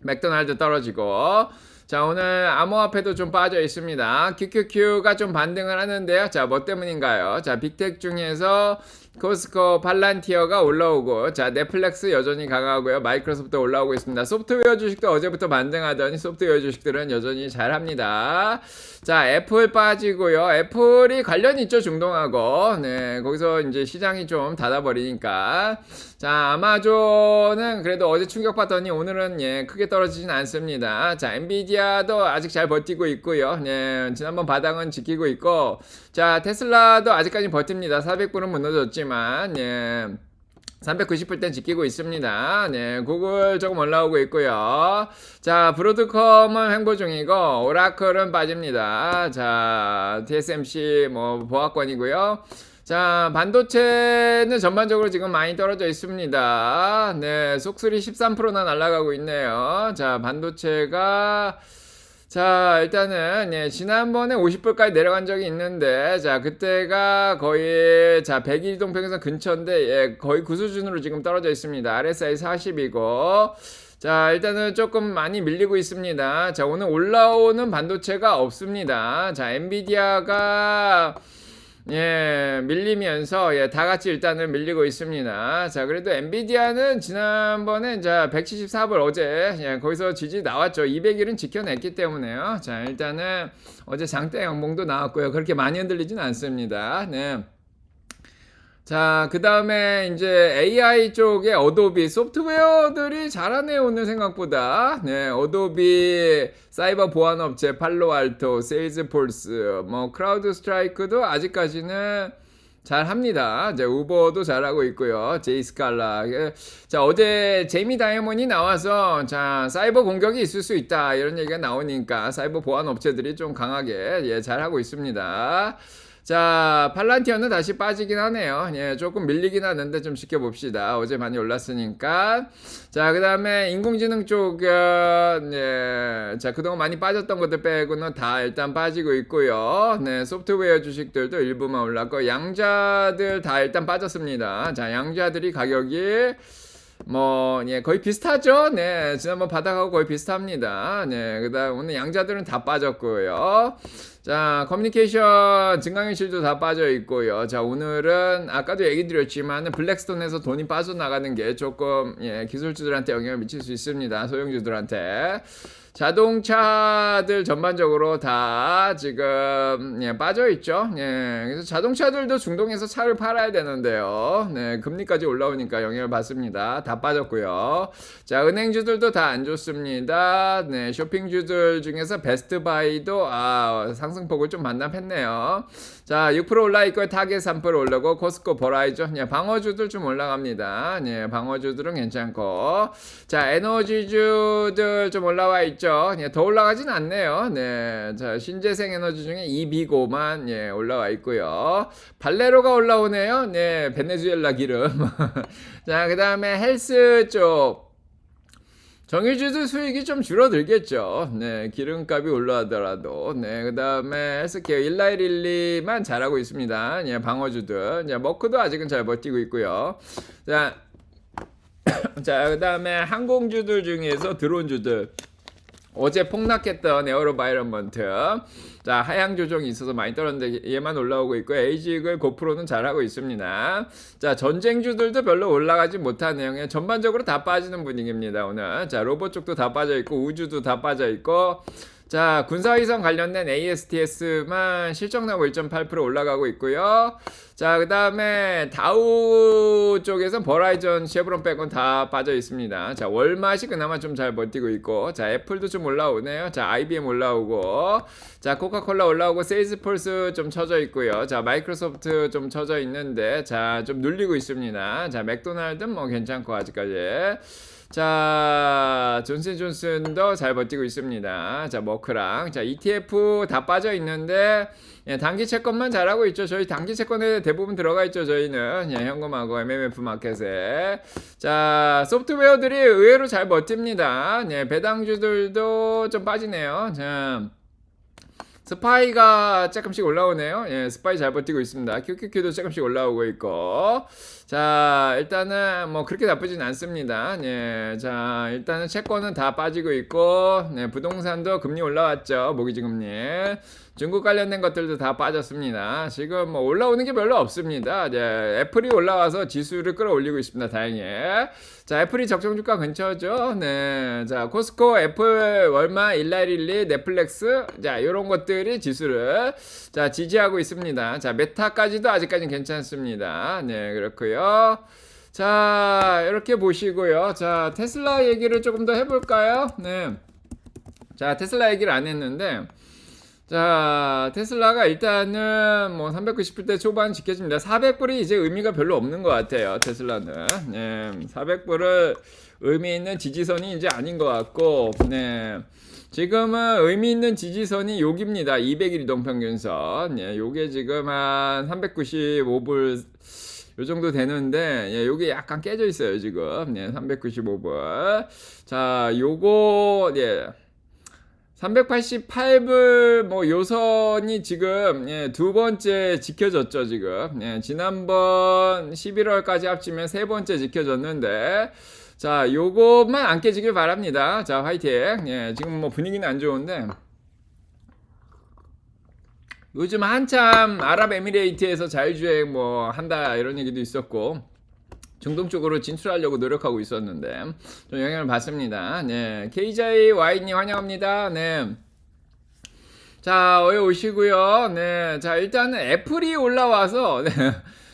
맥도날드 떨어지고. 자, 오늘 암호화폐도 좀 빠져 있습니다. QQQ가 좀 반등을 하는데요. 자, 뭐 때문인가요? 자, 빅텍 중에서 코스코, 팔란티어가 올라오고, 자, 넷플릭스 여전히 강하고요. 마이크로소프트 올라오고 있습니다. 소프트웨어 주식도 어제부터 반등하더니 소프트웨어 주식들은 여전히 잘합니다. 자, 애플 빠지고요. 애플이 관련이 있죠, 중동하고. 네, 거기서 이제 시장이 좀 닫아버리니까. 자, 아마존은 그래도 어제 충격받더니 오늘은 예, 크게 떨어지진 않습니다. 자, 엔비디아도 아직 잘 버티고 있고요. 네, 지난번 바닥은 지키고 있고. 자, 테슬라도 아직까지 버팁니다. 400불은 무너졌지만, 예. 390불 땐 지키고 있습니다. 네, 구글 조금 올라오고 있고요. 자, 브로드컴은 횡보 중이고, 오라클은 빠집니다. 자, TSMC 뭐 보합권이고요. 자, 반도체는 전반적으로 지금 많이 떨어져 있습니다. 네, 속수리 13%나 날아가고 있네요. 자, 반도체가 자, 일단은 예, 지난번에 50불까지 내려간 적이 있는데 자, 그때가 거의 자, 100일 이동평균선 근처인데 예, 거의 그 수준으로 지금 떨어져 있습니다. RSI 40이고 자, 일단은 조금 많이 밀리고 있습니다. 자, 오늘 올라오는 반도체가 없습니다. 자, 엔비디아가 예, 밀리면서, 예, 다 같이 일단은 밀리고 있습니다. 자, 그래도 엔비디아는 지난번에, 자, 174불 어제, 예, 거기서 지지 나왔죠. 200일은 지켜냈기 때문에요. 자, 일단은 어제 장대 양봉도 나왔고요. 그렇게 많이 흔들리진 않습니다. 네. 자, 그 다음에 이제 AI 쪽에 어도비 소프트웨어들이 잘하네요, 오늘 생각보다. 네, 어도비, 사이버 보안업체, 팔로알토, 세일즈폴스, 뭐, 크라우드 스트라이크도 아직까지는 잘 합니다. 이제 우버도 잘하고 있고요. 제이스칼라. 자, 어제 제이미 다이아몬이 나와서 자, 사이버 공격이 있을 수 있다. 이런 얘기가 나오니까 사이버 보안 업체들이 좀 강하게 예, 잘하고 있습니다. 자, 팔란티어는 다시 빠지긴 하네요. 예, 조금 밀리긴 하는데 좀 지켜봅시다. 어제 많이 올랐으니까. 자, 그 다음에 인공지능 쪽은, 예, 자, 그동안 많이 빠졌던 것들 빼고는 다 일단 빠지고 있고요. 네, 소프트웨어 주식들도 일부만 올랐고, 양자들 다 일단 빠졌습니다. 자, 양자들이 가격이 뭐, 예, 거의 비슷하죠? 네, 지난번 바닥하고 거의 비슷합니다. 네, 그 다음 오늘 양자들은 다 빠졌고요. 자, 커뮤니케이션 증강현실도 다 빠져 있고요. 자, 오늘은 아까도 얘기 드렸지만 블랙스톤에서 돈이 빠져나가는 게 조금 예, 기술주들한테 영향을 미칠 수 있습니다. 소형주들한테. 자동차들 전반적으로 다 지금 예, 빠져 있죠. 예, 그래서 자동차들도 중동에서 차를 팔아야 되는데요. 네, 금리까지 올라오니까 영향을 받습니다. 다 빠졌고요. 자, 은행주들도 다 안 좋습니다. 네, 쇼핑주들 중에서 베스트바이도 상승폭을 좀 반납했네요. 자, 6% 올라 있고 타겟 3% 올라고 코스코 버라이저 예, 방어주들 좀 올라갑니다. 예, 방어주들은 괜찮고 자, 에너지주들 좀 올라와 있죠. 예, 더 올라가진 않네요. 네, 자, 신재생 에너지 중에 이비고만 예, 올라와 있고요. 발레로가 올라오네요. 네, 베네수엘라 기름. 자, 그 다음에 헬스 쪽. 정유주들 수익이 좀 줄어들겠죠. 네, 기름값이 올라가더라도. 네, 그 다음에 헬스케어 1112만 잘하고 있습니다. 예, 방어주들. 예, 머크도 아직은 잘 버티고 있고요. 자, 자, 그 다음에 항공주들 중에서 드론주들. 어제 폭락했던 에어로바이런먼트. 자, 하향 조정이 있어서 많이 떨어졌는데 얘만 올라오고 있고 에이지글 고프로는 잘하고 있습니다. 자, 전쟁주들도 별로 올라가지 못한 내용에 전반적으로 다 빠지는 분위기입니다, 오늘. 자, 로봇 쪽도 다 빠져 있고 우주도 다 빠져 있고 자, 군사위성 관련된 ASTS만 실적 나고 1.8% 올라가고 있고요. 자, 그 다음에 다우 쪽에서 버라이전, 쉐브론 빼곤 다 빠져 있습니다. 자, 월마시 그나마 좀 잘 버티고 있고, 자, 애플도 좀 올라오네요. 자, IBM 올라오고, 자, 코카콜라 올라오고, 세일즈폴스 좀 쳐져 있고요. 자, 마이크로소프트 좀 쳐져 있는데, 자, 좀 눌리고 있습니다. 자, 맥도날드는 뭐 괜찮고, 아직까지. 자, 존슨존슨도 잘 버티고 있습니다. 자, 머크랑. 자, ETF 다 빠져 있는데, 예, 단기 채권만 잘하고 있죠. 저희 단기 채권에 대부분 들어가 있죠. 저희는. 예, 현금하고 MMF 마켓에. 자, 소프트웨어들이 의외로 잘 버팁니다. 예, 배당주들도 좀 빠지네요. 자, 스파이가 조금씩 올라오네요. 예, 스파이 잘 버티고 있습니다. QQQ도 조금씩 올라오고 있고. 자, 일단은 뭐 그렇게 나쁘진 않습니다. 예, 자, 일단은 채권은 다 빠지고 있고, 네, 부동산도 금리 올라왔죠. 모기지 금리. 중국 관련된 것들도 다 빠졌습니다. 지금 뭐 올라오는 게 별로 없습니다. 예, 애플이 올라와서 지수를 끌어올리고 있습니다. 다행히. 자, 애플이 적정주가 근처죠. 네. 자, 코스코, 애플, 월마, 일라일리, 넷플릭스. 자, 요런 것들이 지수를 자, 지지하고 있습니다. 자, 메타까지도 아직까지는 괜찮습니다. 네, 그렇고요. 자, 이렇게 보시고요. 자, 테슬라 얘기를 조금 더 해볼까요? 네. 자, 테슬라 얘기를 안 했는데, 자, 테슬라가 일단은 뭐 390불대 초반 지켜집니다. 400불이 이제 의미가 별로 없는 것 같아요. 테슬라는. 네, 400불을 의미 있는 지지선이 이제 아닌 것 같고, 네. 지금은 의미 있는 지지선이 여기입니다. 200일 이동평균선. 예, 요게 지금 한 395불 요 정도 되는데, 예, 요게 약간 깨져 있어요, 지금. 예, 395불. 자, 요거, 예. 388불 뭐 요선이 지금 예, 두 번째 지켜졌죠 지금. 예, 지난번 11월까지 합치면 세 번째 지켜졌는데, 자, 요것만 안 깨지길 바랍니다. 자, 화이팅. 예, 지금 뭐 분위기는 안 좋은데, 요즘 한참 아랍에미레이트에서 자율주행 뭐 한다 이런 얘기도 있었고, 중동 쪽으로 진출하려고 노력하고 있었는데 좀 영향을 받습니다. 네, KJY님 환영합니다. 네. 자, 어여 오시고요. 네, 자, 일단은 애플이 올라와서 네.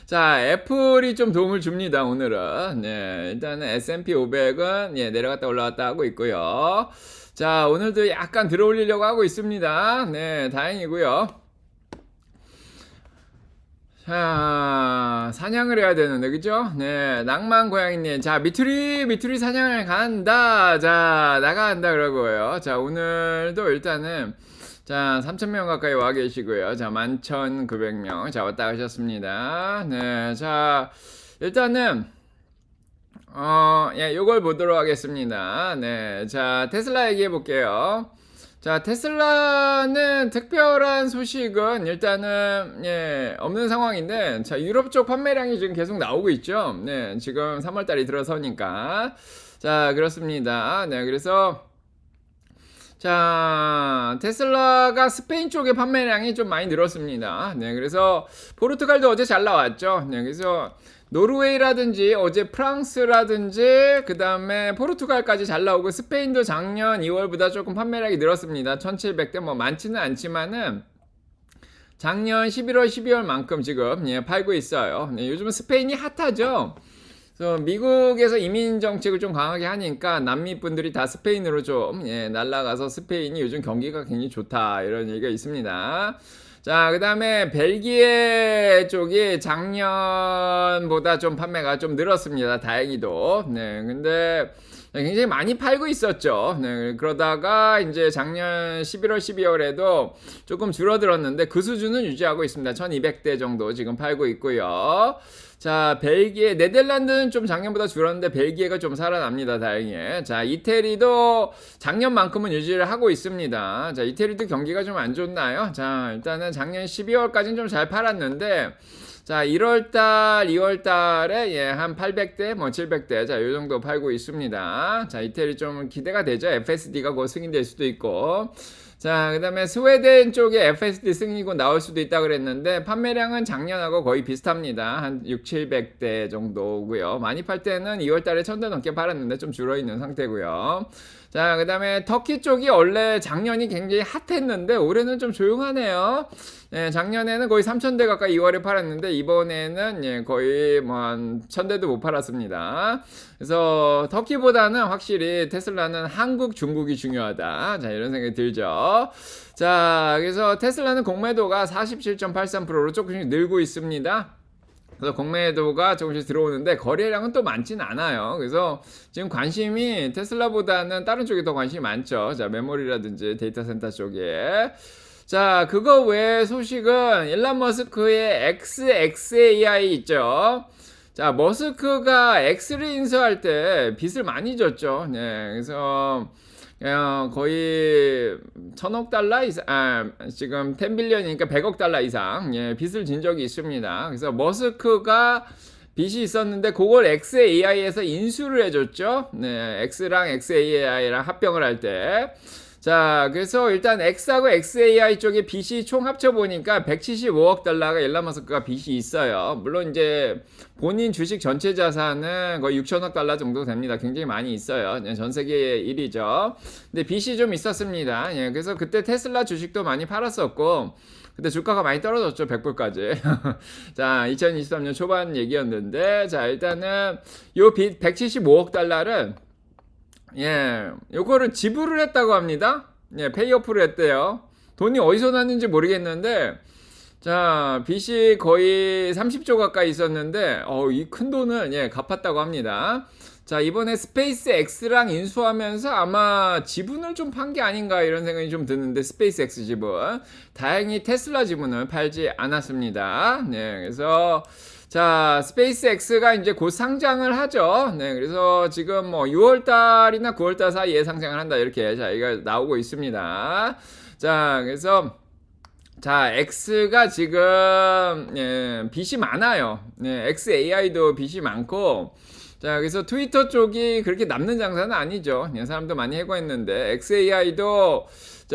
자, 애플이 좀 도움을 줍니다, 오늘은. 네, 일단은 S&P 500은 예, 내려갔다 올라왔다 하고 있고요. 자, 오늘도 약간 들어올리려고 하고 있습니다. 네, 다행이고요. 자, 사냥을 해야 되는데, 그죠? 네, 낭만 고양이님. 자, 미투리 사냥을 간다. 자, 나간다, 그러고요. 자, 오늘도 일단은, 자, 3,000명 가까이 와 계시고요. 자, 11,900명. 자, 왔다 가셨습니다. 네, 자, 일단은, 예, 요걸 보도록 하겠습니다. 네, 자, 테슬라 얘기해 볼게요. 자, 테슬라는 특별한 소식은 일단은 예, 없는 상황인데, 자, 유럽 쪽 판매량이 지금 계속 나오고 있죠. 네, 지금 3월 달이 들어서니까. 자, 그렇습니다. 네, 그래서 자, 테슬라가 스페인 쪽의 판매량이 좀 많이 늘었습니다. 네, 그래서 포르투갈도 어제 잘 나왔죠. 네, 그래서 노르웨이라든지 어제 프랑스라든지 그 다음에 포르투갈까지 잘 나오고, 스페인도 작년 2월보다 조금 판매량이 늘었습니다. 1700대 뭐 많지는 않지만은 작년 11월 12월만큼 지금 예, 팔고 있어요. 네, 요즘은 스페인이 핫하죠. 그래서 미국에서 이민 정책을 좀 강하게 하니까 남미 분들이 다 스페인으로 좀 예, 날아가서 스페인이 요즘 경기가 굉장히 좋다 이런 얘기가 있습니다. 자, 그 다음에 벨기에 쪽이 작년보다 좀 판매가 좀 늘었습니다. 다행히도. 네, 근데 굉장히 많이 팔고 있었죠. 네, 그러다가 이제 작년 11월, 12월에도 조금 줄어들었는데 그 수준은 유지하고 있습니다. 1200대 정도 지금 팔고 있고요. 자, 벨기에, 네덜란드는 좀 작년보다 줄었는데 벨기에가 좀 살아납니다. 다행히. 자, 이태리도 작년만큼은 유지를 하고 있습니다. 자, 이태리도 경기가 좀 안 좋나요? 자, 일단은 작년 12월까지는 좀 잘 팔았는데, 자, 1월달, 2월달에 예, 한 800대, 뭐 700대, 자, 요 정도 팔고 있습니다. 자, 이태리 좀 기대가 되죠. FSD가 곧 승인될 수도 있고. 자, 그 다음에 스웨덴 쪽에 FSD 승인이고 나올 수도 있다 그랬는데, 판매량은 작년하고 거의 비슷합니다. 한 6, 700대 정도고요. 많이 팔 때는 2월달에 1000대 넘게 팔았는데 좀 줄어있는 상태고요. 자, 그 다음에 터키 쪽이 원래 작년이 굉장히 핫했는데 올해는 좀 조용하네요. 예, 작년에는 거의 3000대 가까이 2월에 팔았는데 이번에는 예, 거의 뭐 한 1000대도 못 팔았습니다. 그래서 터키보다는 확실히 테슬라는 한국, 중국이 중요하다. 자, 이런 생각이 들죠. 자, 그래서 테슬라는 공매도가 47.83%로 조금씩 늘고 있습니다. 그래서 공매도가 조금씩 들어오는데 거래량은 또 많지는 않아요. 그래서 지금 관심이 테슬라보다는 다른 쪽에 더 관심이 많죠. 자, 메모리라든지 데이터 센터 쪽에. 자, 그거 외에 소식은 일론 머스크의 XAI 있죠. 자, 머스크가 X를 인수할 때 빚을 많이 졌죠. 네, 그래서 거의 1000억 달러 이상, 지금 10빌리언이니까 100억 달러 이상, 예, 빚을 진 적이 있습니다. 그래서 머스크가 빚이 있었는데 그걸 XAI에서 인수를 해줬죠. 네, X랑 XAI랑 합병을 할 때. 자, 그래서 일단 X하고 XAI 쪽에 빚이 총 합쳐보니까 175억 달러가 일론 머스크가 빚이 있어요. 물론 이제 본인 주식 전체 자산은 거의 6천억 달러 정도 됩니다. 굉장히 많이 있어요. 전 세계 1위죠. 근데 빚이 좀 있었습니다. 예, 그래서 그때 테슬라 주식도 많이 팔았었고, 그때 주가가 많이 떨어졌죠. 100불까지. 자, 2023년 초반 얘기였는데, 자, 일단은 요 빚 175억 달러를 예, 요거를 지불을 했다고 합니다. 예, 페이오프를 했대요. 돈이 어디서 났는지 모르겠는데, 자, 빚이 거의 30조 가까이 있었는데, 이 큰 돈을, 예, 갚았다고 합니다. 자, 이번에 스페이스 X랑 인수하면서 아마 지분을 좀 판 게 아닌가 이런 생각이 좀 드는데, 스페이스 X 지분. 다행히 테슬라 지분을 팔지 않았습니다. 네, 그래서, 자, 스페이스 X가 이제 곧 상장을 하죠. 네, 그래서 지금 뭐 6월달이나 9월달 사이에 상장을 한다. 이렇게 자, 이거 나오고 있습니다. 자, 그래서 자, X가 지금 예, 빚이 많아요. 네, XAI도 빚이 많고, 자, 그래서 트위터 쪽이 그렇게 남는 장사는 아니죠. 예, 사람도 많이 해고했는데, XAI도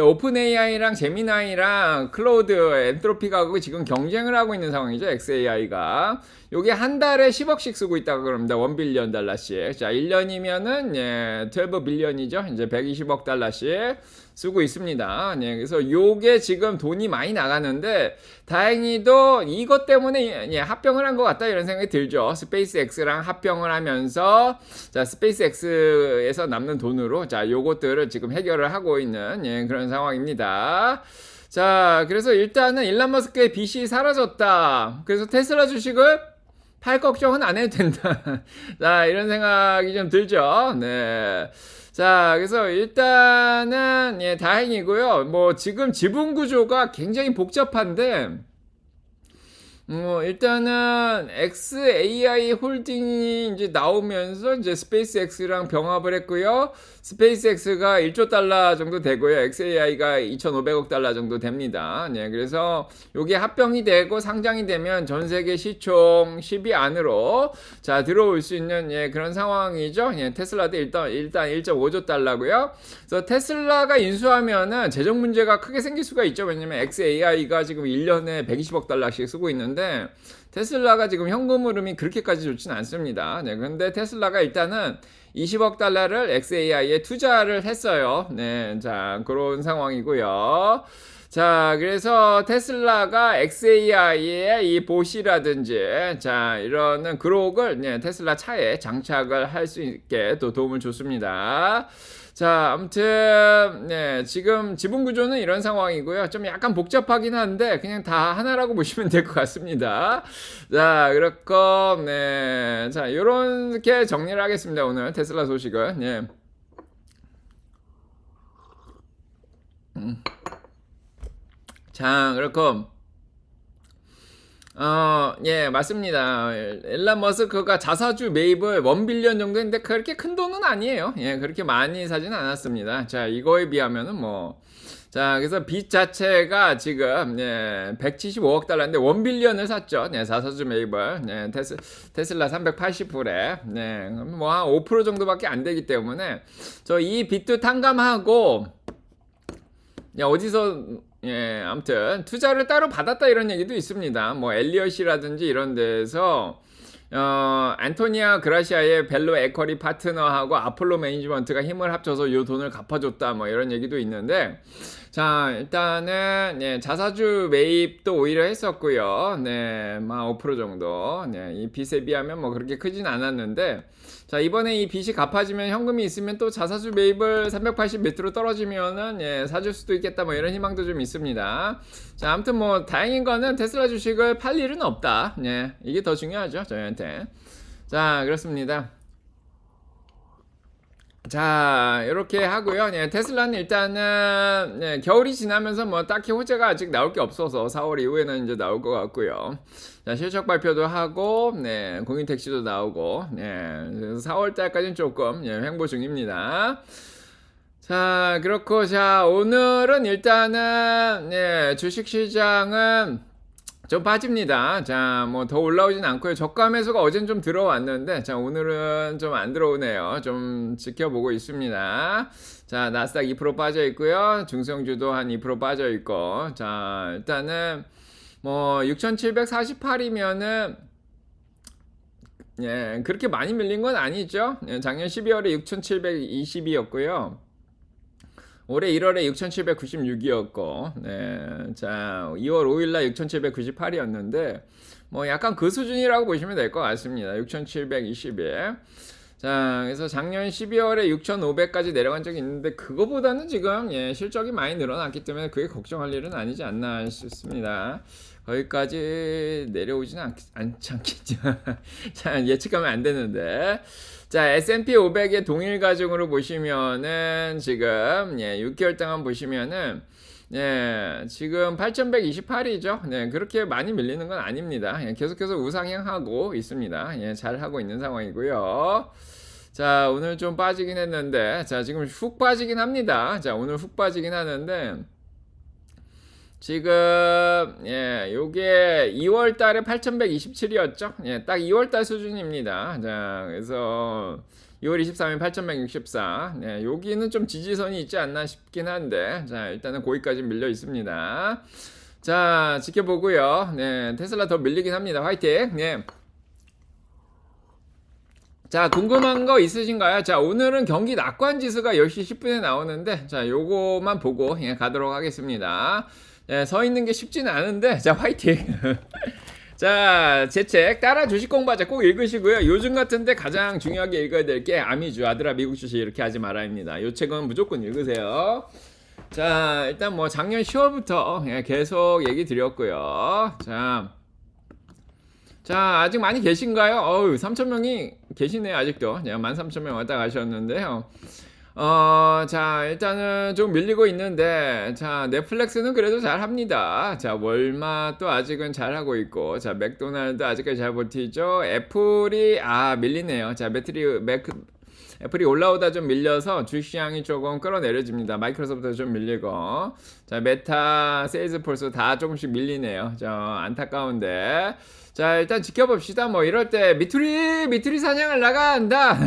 오픈 AI랑 제미나이랑 클로우드 엔트로피가 지금 경쟁을 하고 있는 상황이죠. XAI가 요게 한 달에 10억씩 쓰고 있다고 그럽니다. 1빌리언 달러씩. 자, 1년이면은 예, 12빌리언이죠. 이제 120억 달러씩 쓰고 있습니다. 예, 그래서 요게 지금 돈이 많이 나가는데, 다행히도 이것 때문에 예, 합병을 한 것 같다 이런 생각이 들죠. 스페이스 X랑 합병을 하면서, 자, 스페이스 X에서 남는 돈으로 자, 요것들을 지금 해결을 하고 있는 예, 그런 상황입니다. 자, 그래서 일단은 일론 머스크의 빚이 사라졌다. 그래서 테슬라 주식을 팔 걱정은 안 해도 된다. 자, 이런 생각이 좀 들죠. 네. 자, 그래서 일단은 예, 다행이고요. 뭐 지금 지분 구조가 굉장히 복잡한데, 일단은 XAI 홀딩이 이제 나오면서 이제 스페이스X랑 병합을 했고요. 스페이스X가 1조 달러 정도 되고요. XAI가 2,500억 달러 정도 됩니다. 네, 그래서 요게 합병이 되고 상장이 되면 전 세계 시총 10위 안으로 자, 들어올 수 있는 예, 그런 상황이죠. 예, 테슬라도 일단 1.5조 달러고요. 그래서 테슬라가 인수하면은 재정 문제가 크게 생길 수가 있죠. 왜냐면 XAI가 지금 1년에 120억 달러씩 쓰고 있는데, 테슬라가 지금 현금 흐름이 그렇게까지 좋지는 않습니다. 네, 근데 테슬라가 일단은 20억 달러를 XAI에 투자를 했어요. 네, 자, 그런 상황이고요. 자, 그래서 테슬라가 XAI의 이 보시라든지, 자, 이런 그록을 네, 테슬라 차에 장착을 할 수 있게 또 도움을 줬습니다. 자, 아무튼 네, 지금 지분 구조는 이런 상황이고요. 좀 약간 복잡하긴 한데 그냥 다 하나라고 보시면 될 것 같습니다. 자, 그렇고 네, 자, 요렇게 정리를 하겠습니다. 오늘 테슬라 소식은 예. 자, 그렇고 예, 맞습니다. 일론 머스크가 자사주 매입을 1빌리언 정도 했는데 그렇게 큰 돈은 아니에요. 예, 그렇게 많이 사진 않았습니다. 자, 이거에 비하면은 뭐, 자, 그래서 빚 자체가 지금, 예, 175억 달러인데 1빌리언을 샀죠. 네, 자사주 매입을. 네, 테슬라 380불에. 네, 뭐 한 5% 정도밖에 안 되기 때문에, 이 빚도 탕감하고, 야, 어디서, 예, 아무튼, 투자를 따로 받았다 이런 얘기도 있습니다. 뭐, 엘리엇이라든지 이런 데에서, 안토니아 그라시아의 벨로 에쿼리 파트너하고 아폴로 매니지먼트가 힘을 합쳐서 이 돈을 갚아줬다, 뭐, 이런 얘기도 있는데, 자, 일단은, 예, 자사주 매입도 오히려 했었고요. 네, 막 5% 정도. 네, 이 빚에 비하면 뭐 그렇게 크진 않았는데, 자, 이번에 이 빚이 갚아지면 현금이 있으면 또 자사주 매입을 380 밑으로 떨어지면은, 예, 사줄 수도 있겠다, 뭐 이런 희망도 좀 있습니다. 자, 아무튼 뭐, 다행인 거는 테슬라 주식을 팔 일은 없다. 예, 이게 더 중요하죠, 저희한테. 자, 그렇습니다. 자, 이렇게 하고요. 네, 테슬라는 일단은 네, 겨울이 지나면서 뭐 딱히 호재가 아직 나올 게 없어서 4월 이후에는 이제 나올 것 같고요. 자, 실적 발표도 하고, 네, 공인 택시도 나오고, 네, 4월 달까지는 조금 예, 횡보 중입니다. 자, 그렇고, 자, 오늘은 일단은, 예, 주식시장은 좀 빠집니다. 자, 뭐 더 올라오진 않고요. 저가 매수가 어젠 좀 들어왔는데, 자, 오늘은 좀 안 들어오네요. 좀 지켜보고 있습니다. 자, 나스닥 2% 빠져 있고요. 중성주도 한 2% 빠져 있고, 자, 일단은 뭐 6,748이면은 예, 그렇게 많이 밀린 건 아니죠. 예, 작년 12월에 6,722였고요. 올해 1월에 6,796이었고, 네, 자, 2월 5일날 6,798이었는데, 뭐 약간 그 수준이라고 보시면 될 것 같습니다. 6,720에. 자, 그래서 작년 12월에 6,500까지 내려간 적이 있는데, 그거보다는 지금, 예, 실적이 많이 늘어났기 때문에 그게 걱정할 일은 아니지 않나 싶습니다. 거기까지 내려오지는 않지 않겠죠. 자, 예측하면 안 되는데. 자, S&P 500의 동일 가중으로 보시면은 지금 예, 6개월 동안 보시면은 예, 지금 8,128이죠. 네, 그렇게 많이 밀리는 건 아닙니다. 예, 계속해서 우상향하고 있습니다. 예, 잘 하고 있는 상황이고요. 자, 오늘 좀 빠지긴 했는데, 자, 지금 훅 빠지긴 합니다. 자, 오늘 훅 빠지긴 하는데, 지금 예, 요게 2월 달에 8,127이었죠. 예, 딱 2월 달 수준입니다. 자, 그래서 2월 23일 8,164. 예, 여기는 좀 지지선이 있지 않나 싶긴 한데. 자, 일단은 거기까지 밀려 있습니다. 자, 지켜보고요. 네, 테슬라 더 밀리긴 합니다. 화이팅. 네. 자, 궁금한 거 있으신가요? 자, 오늘은 경기 낙관 지수가 10시 10분에 나오는데, 자, 요거만 보고 예, 가도록 하겠습니다. 예, 서 있는 게 쉽지는 않은데, 자, 화이팅! 자, 제 책 따라 주식 공부하자 꼭 읽으시고요. 요즘 같은데 가장 중요하게 읽어야 될 게 아미주 아들아 미국 주식 이렇게 하지 말아입니다. 요 책은 무조건 읽으세요. 자, 일단 뭐 작년 10월부터 예, 계속 얘기 드렸고요. 자, 아직 많이 계신가요? 어우, 3,000명이 계시네요, 아직도. 13,000명 왔다 가셨는데요. 자, 일단은 좀 밀리고 있는데, 자, 넷플릭스는 그래도 잘 합니다. 자, 월마도 아직은 잘 하고 있고, 자, 맥도날드 아직까지 잘 버티죠. 애플이, 밀리네요. 자, 애플이 올라오다 좀 밀려서 주식시장이 조금 끌어내려집니다. 마이크로소프트 좀 밀리고, 자, 메타, 세일즈폴스 다 조금씩 밀리네요. 저, 안타까운데. 자, 일단 지켜봅시다. 뭐 이럴 때 미투리 사냥을 나간다.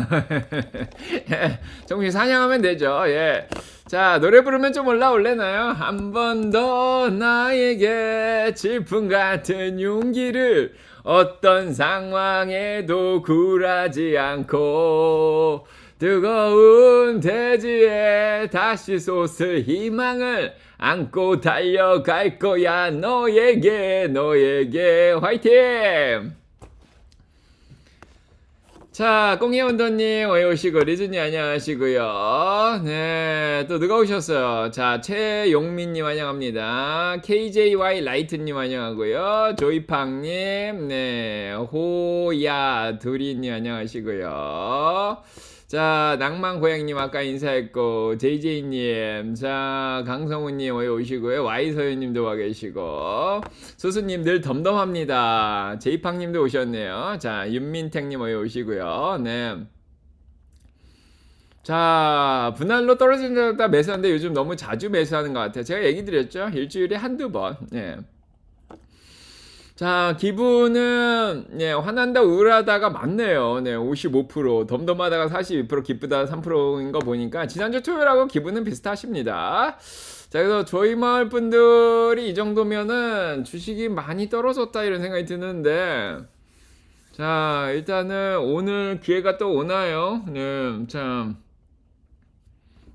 정신 사냥하면 되죠. 예. 자, 노래 부르면 좀 올라올래나요? 한 번 더 나에게 질풍 같은 용기를 어떤 상황에도 굴하지 않고 뜨거운 대지에 다시 솟을 희망을 안고 달려갈 거야 너에게 화이팅! 자, 꽁이원더님 오시고 리즈님 안녕하시고요. 네, 또 누가 오셨어요? 자, 최용민님 환영합니다. KJY 라이트님 환영하고요. 조이팡님, 네, 호야두리님 안녕하시고요. 자, 낭만고양님 아까 인사했고, JJ님, 자, 강성우님 오시고요. Y서윤님도 와 계시고, 수수님 늘 덤덤합니다. 제이팡님도 오셨네요. 자, 윤민택님 오시고요. 네. 자, 분할로 떨어진다 매수하는데 요즘 너무 자주 매수하는 것 같아요. 제가 얘기 드렸죠? 일주일에 한두 번. 네. 자, 기분은 예, 화난다 우울하다가 맞네요. 네, 55%, 덤덤하다가 42%, 기쁘다 3%인 거 보니까 지난주 토요일하고 기분은 비슷하십니다. 자, 그래서 저희 마을 분들이 이 정도면은 주식이 많이 떨어졌다 이런 생각이 드는데, 자, 일단은 오늘 기회가 또 오나요? 네, 참.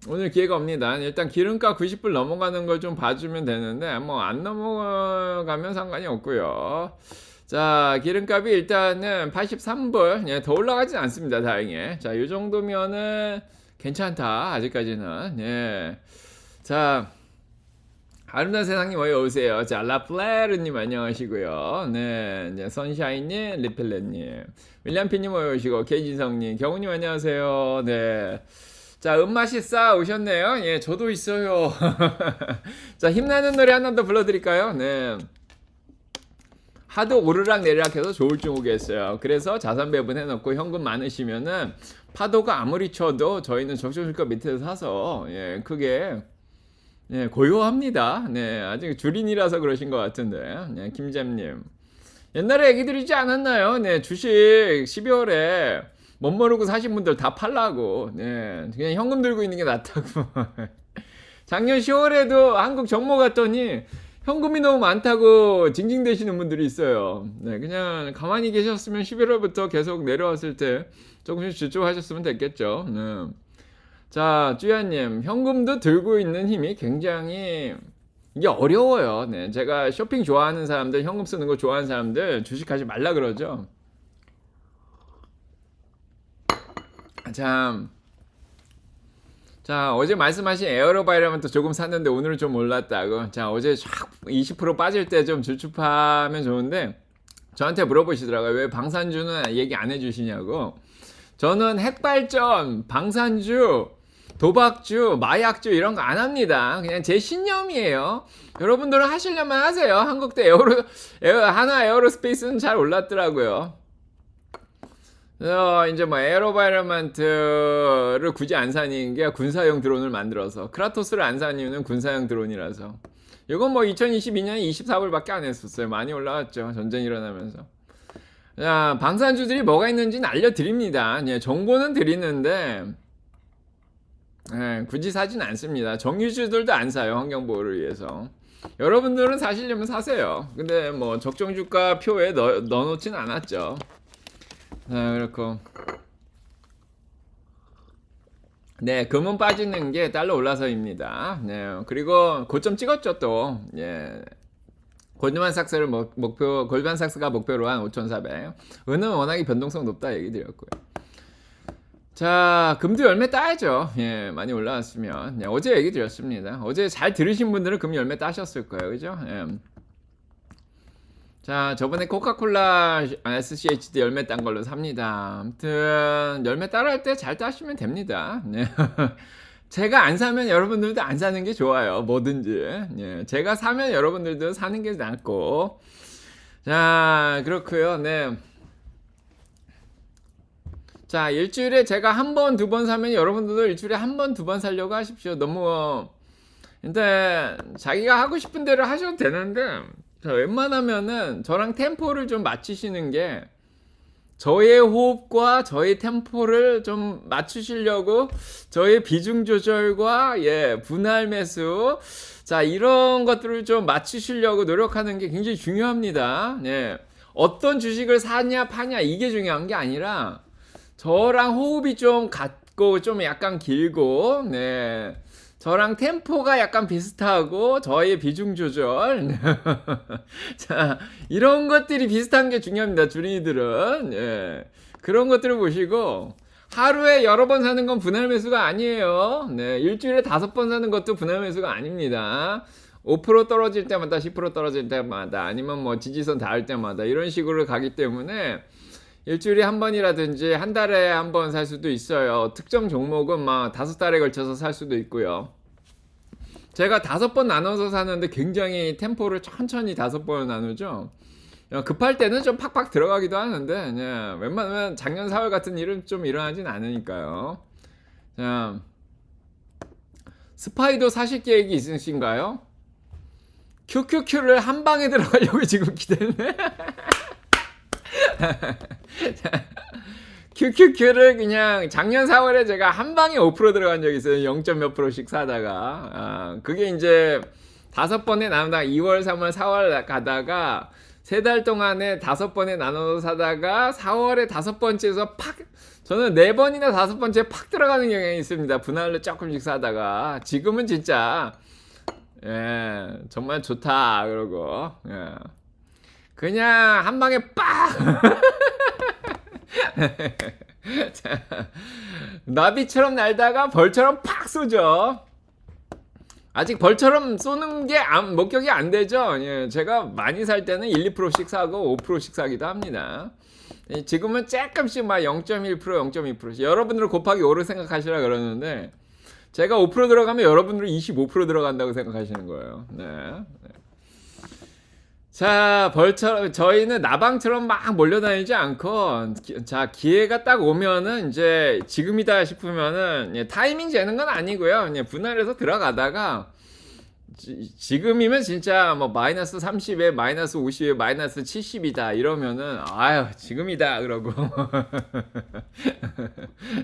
오늘 기회가 옵니다. 일단 기름값 90불 넘어가는 걸 좀 봐주면 되는데 뭐 안 넘어가면 상관이 없고요. 자, 기름값이 일단은 83불, 예, 더 올라가진 않습니다. 다행히. 자, 이 정도면은 괜찮다. 아직까지는. 예. 자, 아름다운 세상님 오세요. 자, 라플레르님 안녕하시고요. 네, 이제 선샤인님, 리펠렛님, 윌리엄피님 오시고, 케이진성님, 경우님 안녕하세요. 네. 자, 음마시싸 오셨네요. 예, 저도 있어요. 자, 힘나는 노래 하나 더 불러드릴까요? 네. 하도 오르락 내리락해서 좋을 줄 모르겠어요. 그래서 자산 배분해놓고 현금 많으시면은 파도가 아무리 쳐도 저희는 적정주가 밑에서 사서 예, 크게 예, 고요합니다. 네, 아직 주린이라서 그러신 것 같은데. 네, 김잼님. 옛날에 얘기 드리지 않았나요? 네, 주식 12월에 못 모르고 사신 분들 다 팔라고. 네, 그냥 현금 들고 있는 게 낫다고. 작년 10월에도 한국 정모 갔더니 현금이 너무 많다고 징징대시는 분들이 있어요. 네, 그냥 가만히 계셨으면 11월부터 계속 내려왔을 때 조금씩 집중하셨으면 됐겠죠. 네. 자, 쭈야님, 현금도 들고 있는 힘이 굉장히 이게 어려워요. 네, 제가 쇼핑 좋아하는 사람들, 현금 쓰는 거 좋아하는 사람들 주식하지 말라 그러죠. 참. 자, 어제 말씀하신 에어로바이러먼트 조금 샀는데 오늘은 좀 올랐다고. 자, 어제 쫙 20% 빠질 때 좀 주춤하면 좋은데 저한테 물어보시더라고요. 왜 방산주는 얘기 안 해주시냐고. 저는 핵발전, 방산주, 도박주, 마약주 이런 거 안 합니다. 그냥 제 신념이에요. 여러분들은 하시려면 하세요. 한국도 하나 에어로스페이스는 잘 올랐더라고요. 이제 뭐 에어로바이러먼트를 굳이 안 사는 게 군사용 드론을 만들어서 크라토스를 안 사는 이유는 군사용 드론이라서. 이건 뭐 2022년에 24불밖에 안 했었어요. 많이 올라왔죠. 전쟁 일어나면서. 자, 방산주들이 뭐가 있는지는 알려드립니다. 예, 정보는 드리는데 예, 굳이 사진 않습니다. 정유주들도 안 사요. 환경보호를 위해서. 여러분들은 사시려면 사세요. 근데 뭐 적정주가 표에 넣어놓진 않았죠. 자, 그렇고 네, 금은 빠지는 게 달러 올라서입니다. 네, 그리고 고점 찍었죠 또. 예, 골드만삭스를 골드만삭스가 목표로 한 5,400. 은은 워낙에 변동성 높다 얘기 드렸고요. 자, 금도 열매 따야죠. 예, 많이 올라왔으면. 예, 어제 얘기 드렸습니다. 어제 잘 들으신 분들은 금 열매 따셨을 거예요, 그죠? 예. 자, 저번에 코카콜라 SCHD 열매 딴 걸로 삽니다. 아무튼 열매 따라할 때 잘 따시면 됩니다. 네. 제가 안 사면 여러분들도 안 사는 게 좋아요. 뭐든지. 예. 제가 사면 여러분들도 사는 게 낫고. 자, 그렇고요. 네. 자, 일주일에 제가 한 번, 두 번 사면 여러분들도 일주일에 한 번, 두 번 사려고 하십시오. 너무 근데 자기가 하고 싶은 대로 하셔도 되는데 자, 웬만하면은 저랑 템포를 좀 맞추시는 게 저의 호흡과 저의 템포를 좀 맞추시려고 저의 비중 조절과 예, 분할 매수 자, 이런 것들을 좀 맞추시려고 노력하는 게 굉장히 중요합니다. 예. 어떤 주식을 사냐 파냐 이게 중요한 게 아니라 저랑 호흡이 좀 같고 좀 약간 길고 네. 저랑 템포가 약간 비슷하고 저의 비중 조절 자, 이런 것들이 비슷한 게 중요합니다. 주린이들은 예. 그런 것들을 보시고 하루에 여러 번 사는 건 분할 매수가 아니에요. 네, 일주일에 5번 사는 것도 분할 매수가 아닙니다. 5% 떨어질 때마다 10% 떨어질 때마다 아니면 뭐 지지선 닿을 때마다 이런 식으로 가기 때문에 일주일에 한 번이라든지 한 달에 한 번 살 수도 있어요. 특정 종목은 막 5달에 걸쳐서 살 수도 있고요. 제가 5번 나눠서 사는데 굉장히 템포를 천천히 5번을 나누죠. 급할 때는 좀 팍팍 들어가기도 하는데 그냥 웬만하면 작년 4월 같은 일은 좀 일어나진 않으니까요. 자, 스파이도 사실 계획이 있으신가요? QQQ를 한 방에 들어가려고 지금 기대네. QQQ를 그냥 작년 4월에 제가 한 방에 5% 들어간 적이 있어요. 0. 몇 %씩 사다가. 그게 이제 5번에 나누다가 2월, 3월, 4월 가다가 3달 동안에 5번에 나눠서 사다가 4월에 5번째에서 팍 저는 4번이나 5번째 팍 들어가는 경향이 있습니다. 분할로 조금씩 사다가 지금은 진짜 예, 정말 좋다 그러고 예. 그냥 한 방에 빡 자, 나비처럼 날다가 벌처럼 팍 쏘죠. 아직 벌처럼 쏘는 게 목격이 안 되죠. 예, 제가 많이 살 때는 1, 2%씩 사고 5%씩 사기도 합니다. 지금은 조금씩 막 0.1%, 0.2%씩 여러분들은 곱하기 5를 생각하시라 그러는데 제가 5% 들어가면 여러분들은 25% 들어간다고 생각하시는 거예요. 네. 자, 벌처럼 저희는 나방처럼 막 몰려다니지 않고 자, 기회가 딱 오면은 이제 지금이다 싶으면은 타이밍 재는 건 아니고요. 그냥 분할해서 들어가다가 지금이면 진짜 뭐 마이너스 30에 마이너스 50에 마이너스 70이다 이러면은 아유 지금이다 그러고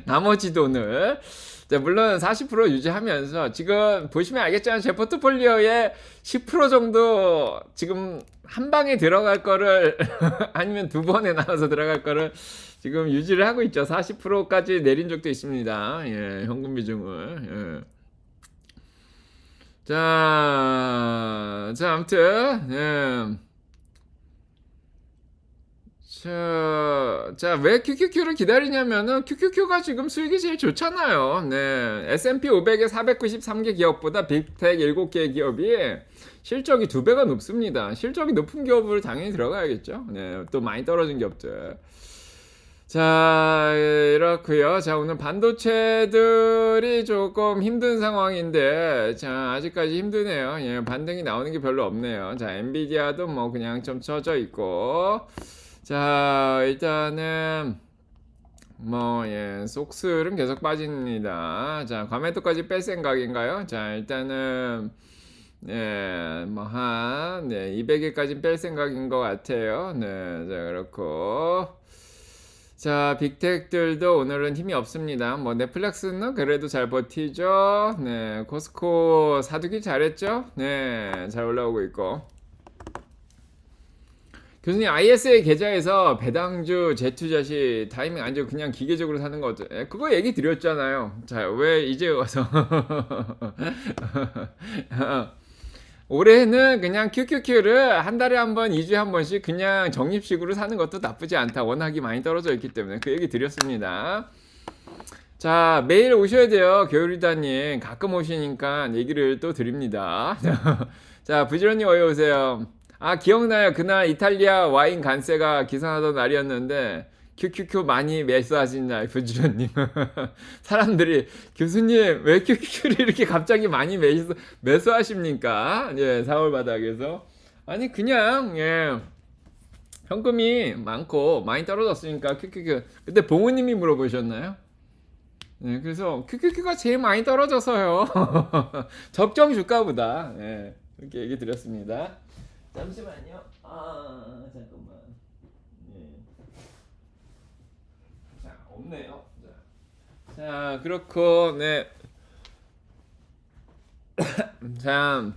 나머지 돈을 물론 40% 유지하면서 지금 보시면 알겠지만 제 포트폴리오에 10% 정도 지금 한 방에 들어갈 거를 아니면 두 번에 나눠서 들어갈 거를 지금 유지를 하고 있죠. 40%까지 내린 적도 있습니다. 예, 현금 비중을. 예. 자, 아무튼, 예. 자, 왜 QQQ를 기다리냐면은, QQQ가 지금 수익이 제일 좋잖아요. 네. S&P 500의 493개 기업보다 빅텍 7개 기업이 실적이 2배가 높습니다. 실적이 높은 기업을 당연히 들어가야겠죠. 네. 또 많이 떨어진 기업들. 자, 이렇고요. 자, 오늘 반도체들이 조금 힘든 상황인데, 자, 아직까지 힘드네요. 예, 반등이 나오는 게 별로 없네요. 자, 엔비디아도 뭐 그냥 좀 처져 있고, 자, 일단은 뭐, 예, 속슬은 계속 빠집니다. 자, 과매도까지 뺄 생각인가요? 자, 일단은 예, 뭐 한 200일까지 뺄 생각인 것 같아요. 네, 자, 그렇고. 자, 빅텍들도 오늘은 힘이 없습니다. 뭐 넷플릭스는 그래도 잘 버티죠. 네, 코스코 사두기 잘했죠. 네, 잘 올라오고 있고. 교수님, ISA 계좌에서 배당주 재투자 시 타이밍 안 좋고 그냥 기계적으로 사는 거 어때? 그거 얘기 드렸잖아요. 자, 왜 이제 와서 올해는 그냥 QQQ를 한 달에 한 번, 2주에 한 번씩 그냥 적립식으로 사는 것도 나쁘지 않다. 워낙이 많이 떨어져 있기 때문에 그 얘기 드렸습니다. 자, 매일 오셔야 돼요. 겨울이다님. 가끔 오시니까 얘기를 또 드립니다. 자, 부지런히 어여 오세요. 아, 기억나요. 그날 이탈리아 와인 관세가 기상하던 날이었는데 QQQ 많이 매수하시나요, 부지런님? 사람들이 교수님 왜 QQQ를 이렇게 갑자기 많이 매수하십니까? 예, 4월 바닥에서 아니 그냥 예 현금이 많고 많이 떨어졌으니까 QQQ 그때 봉우님이 물어보셨나요? 예, 그래서 QQQ가 제일 많이 떨어져서요. 적정 주가보다 예, 이렇게 얘기 드렸습니다. 잠시만요. 아 잠깐만. 자, 없네요. 자, 그렇고, 네. 자,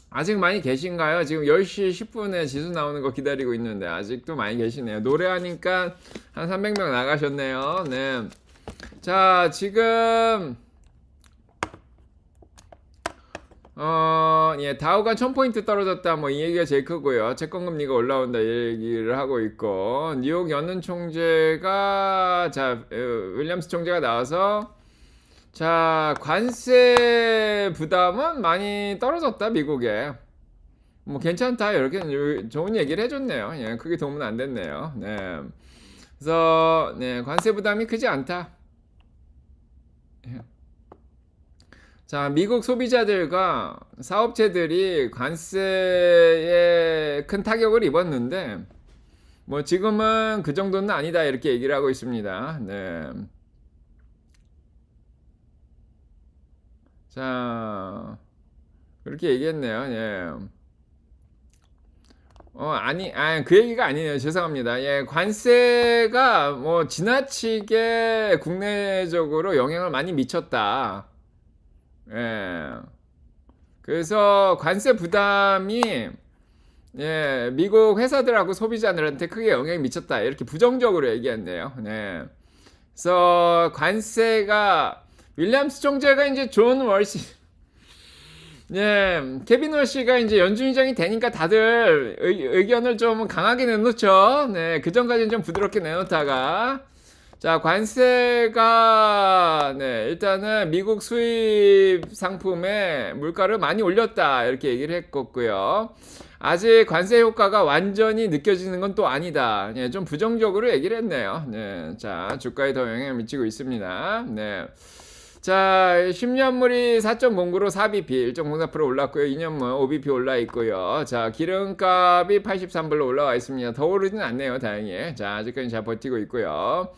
아직 많이 계신가요? 지금 10시 10분에 지수 나오는 거 기다리고 있는데, 아직도 많이 계시네요. 노래하니까 한 300명 나가셨네요. 네. 자, 지금, 예, 다우가 1000포인트 떨어졌다. 뭐, 이 얘기가 제일 크고요. 채권금리가 올라온다. 이 얘기를 하고 있고, 뉴욕 연은 총재가, 자, 윌리엄스 총재가 나와서, 자, 관세 부담은 많이 떨어졌다. 미국에. 뭐, 괜찮다. 이렇게 좋은 얘기를 해줬네요. 예, 크게 도움은 안 됐네요. 네. 그래서, 네, 관세 부담이 크지 않다. 예. 자, 미국 소비자들과 사업체들이 관세에 큰 타격을 입었는데, 뭐 지금은 그 정도는 아니다 이렇게 얘기를 하고 있습니다. 네. 자, 그렇게 얘기했네요. 예. 그 얘기가 아니네요. 죄송합니다. 예, 관세가 뭐 지나치게 국내적으로 영향을 많이 미쳤다. 예. 그래서 관세 부담이 예, 미국 회사들하고 소비자들한테 크게 영향이 미쳤다. 이렇게 부정적으로 얘기했네요. 네. 그래서 관세가 윌리엄스 총재가 이제 존 월시 예, 케빈 월시가 이제 연준의장이 되니까 다들 의견을 좀 강하게 내놓죠. 네, 그 전까지는 좀 부드럽게 내놓다가 자, 관세가 네, 일단은 미국 수입 상품의 물가를 많이 올렸다 이렇게 얘기를 했었고요. 아직 관세 효과가 완전히 느껴지는 건 또 아니다. 네, 좀 부정적으로 얘기를 했네요. 네, 자, 주가에 더 영향을 미치고 있습니다. 네. 자, 10년물이 4.09로 4bp 1.04% 올랐고요. 2년물 5bp 올라 있고요. 자, 기름값이 83불로 올라와 있습니다. 더 오르진 않네요, 다행히. 자, 아직까지 잘 버티고 있고요.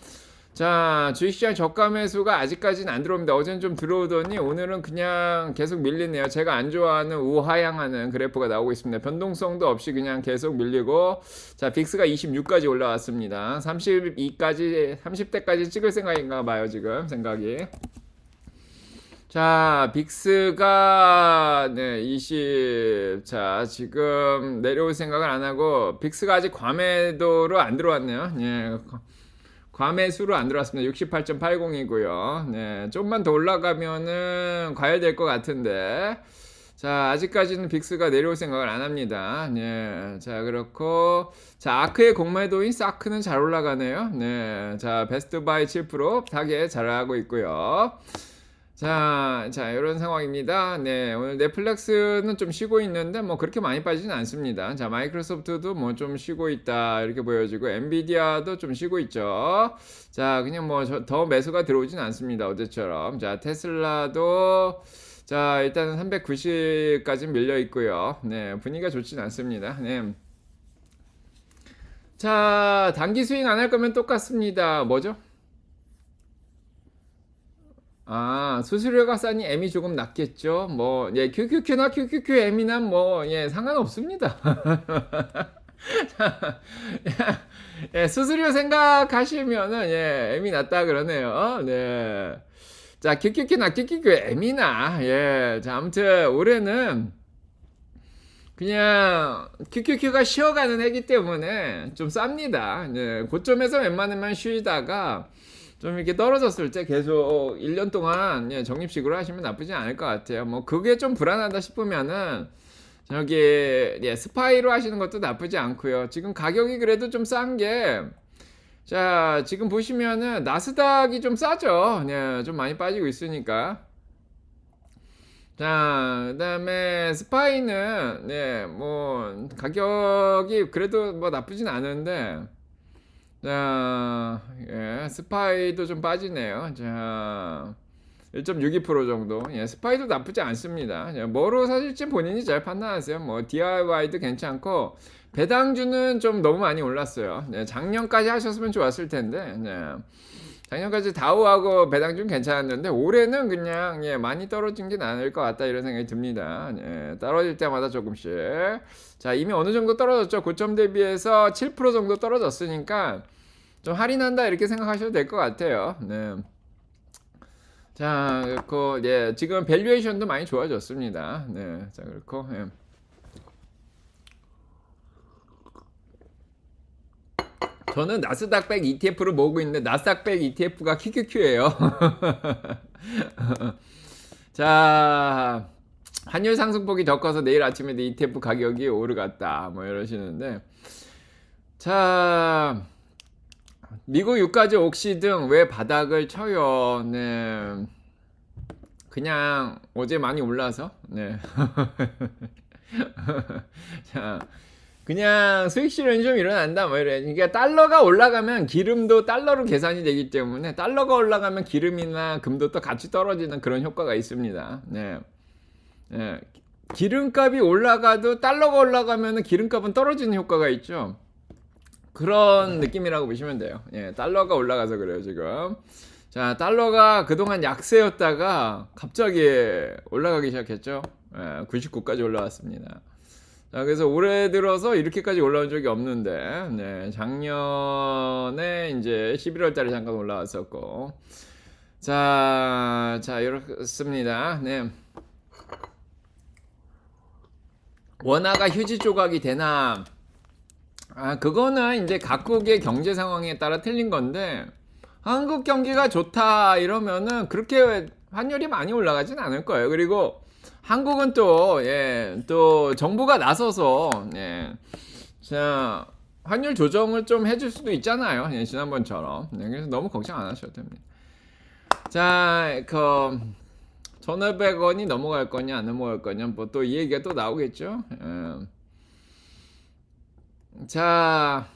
자, 주식시장 저가 매수가 아직까지는 안 들어옵니다. 어제는 좀 들어오더니 오늘은 그냥 계속 밀리네요. 제가 안 좋아하는 우하향하는 그래프가 나오고 있습니다. 변동성도 없이 그냥 계속 밀리고, 자, 빅스가 26까지 올라왔습니다. 30대까지 찍을 생각인가 봐요, 지금 생각이. 자, 빅스가 네, 자, 지금 내려올 생각을 안 하고 빅스가 아직 과매도로 안 들어왔네요. 예. 과매수로 안 들어왔습니다. 68.80이고요. 네, 좀만 더 올라가면은 과열될 것 같은데. 자, 아직까지는 빅스가 내려올 생각을 안 합니다. 네, 자, 그렇고, 자, 아크의 공매도인 사크는 잘 올라가네요. 네, 자, 베스트 바이 7% 타겟 잘하고 있고요. 자, 이런 상황입니다. 네, 오늘 넷플릭스는 좀 쉬고 있는데, 뭐, 그렇게 많이 빠지진 않습니다. 자, 마이크로소프트도 뭐 좀 쉬고 있다, 이렇게 보여지고, 엔비디아도 좀 쉬고 있죠. 자, 그냥 뭐, 더 매수가 들어오진 않습니다. 어제처럼. 자, 테슬라도, 자, 일단은 390까지 밀려 있고요. 네, 분위기가 좋진 않습니다. 네. 자, 단기 스윙 안 할 거면 똑같습니다. 뭐죠? 아, 수수료가 싸니 M이 조금 낮겠죠. 뭐, 예, QQQ나 QQQM이나 뭐, 예, 상관없습니다. 예, 수수료 생각하시면은, 예, M이 낮다 그러네요. 네. 자, QQQ나 QQQM이나, 예, 자, 아무튼, 올해는 그냥 QQQ가 쉬어가는 해기 때문에 좀 쌉니다. 네, 고점에서 웬만하면 쉬다가, 좀 이렇게 떨어졌을 때 계속 1년 동안 예, 적립식으로 하시면 나쁘지 않을 것 같아요. 뭐 그게 좀 불안하다 싶으면은 저기 예, 스파이로 하시는 것도 나쁘지 않고요. 지금 가격이 그래도 좀 싼 게, 자, 지금 보시면은 나스닥이 좀 싸죠. 예, 좀 많이 빠지고 있으니까. 자, 그다음에 스파이는 예, 뭐 가격이 그래도 뭐 나쁘진 않은데, 자, 예, 스파이도 좀 빠지네요. 자, 1.62% 정도. 예, 스파이도 나쁘지 않습니다. 예, 뭐로 사실지 본인이 잘 판단하세요. 뭐, DIY도 괜찮고, 배당주는 좀 너무 많이 올랐어요. 예, 작년까지 하셨으면 좋았을 텐데, 예, 작년까지 다우하고 배당주는 괜찮았는데, 올해는 그냥, 예, 많이 떨어진 게 나을 것 같다, 이런 생각이 듭니다. 예, 떨어질 때마다 조금씩. 자, 이미 어느 정도 떨어졌죠. 고점 대비해서 7% 정도 떨어졌으니까, 좀 할인한다 이렇게 생각하셔도 될 것 같아요. 네. 자, 그렇고 예, 지금 밸류에이션도 많이 좋아졌습니다. 네, 자 그렇고 예. 저는 나스닥 100 ETF를 모으고 있는데 나스닥 100 ETF가 QQQ예요. 자, 환율 상승폭이 더 커서 내일 아침에 ETF 가격이 오르갔다 뭐 이러시는데, 자. 미국 유가지 옥시 등 왜 바닥을 쳐요? 네. 그냥 어제 많이 올라서, 네. 자, 그냥 수익 실현이 좀 일어난다, 뭐 이래. 그러니까 달러가 올라가면 기름도 달러로 계산이 되기 때문에 달러가 올라가면 기름이나 금도 또 같이 떨어지는 그런 효과가 있습니다. 네. 네. 기름값이 올라가도 달러가 올라가면 기름값은 떨어지는 효과가 있죠. 그런 느낌이라고 보시면 돼요. 예, 달러가 올라가서 그래요, 지금. 자, 달러가 그동안 약세였다가 갑자기 올라가기 시작했죠. 예, 99까지 올라왔습니다. 자, 그래서 올해 들어서 이렇게까지 올라온 적이 없는데, 네, 작년에 이제 11월 달에 잠깐 올라왔었고. 자, 이렇습니다. 네. 원화가 휴지 조각이 되나? 아, 그거는 이제 각국의 경제 상황에 따라 틀린 건데, 한국 경기가 좋다 이러면은 그렇게 환율이 많이 올라가진 않을 거예요. 그리고 한국은 또, 예, 또 정부가 나서서, 예, 자, 환율 조정을 좀 해줄 수도 있잖아요. 예, 지난번처럼. 네, 그래서 너무 걱정 안 하셔도 됩니다. 자, 1,500원이 넘어갈 거냐, 안 넘어갈 거냐, 뭐 또 이 얘기가 또 나오겠죠. 예. 자,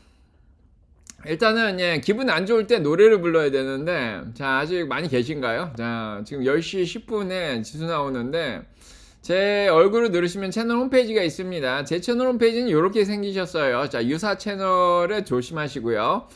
일단은 예, 기분 안 좋을 때 노래를 불러야 되는데 자, 아직 많이 계신가요? 자, 지금 10시 10분에 지수 나오는데 제 얼굴을 누르시면 채널 홈페이지가 있습니다. 제 채널 홈페이지는 이렇게 생기셨어요. 자, 유사 채널에 조심하시고요.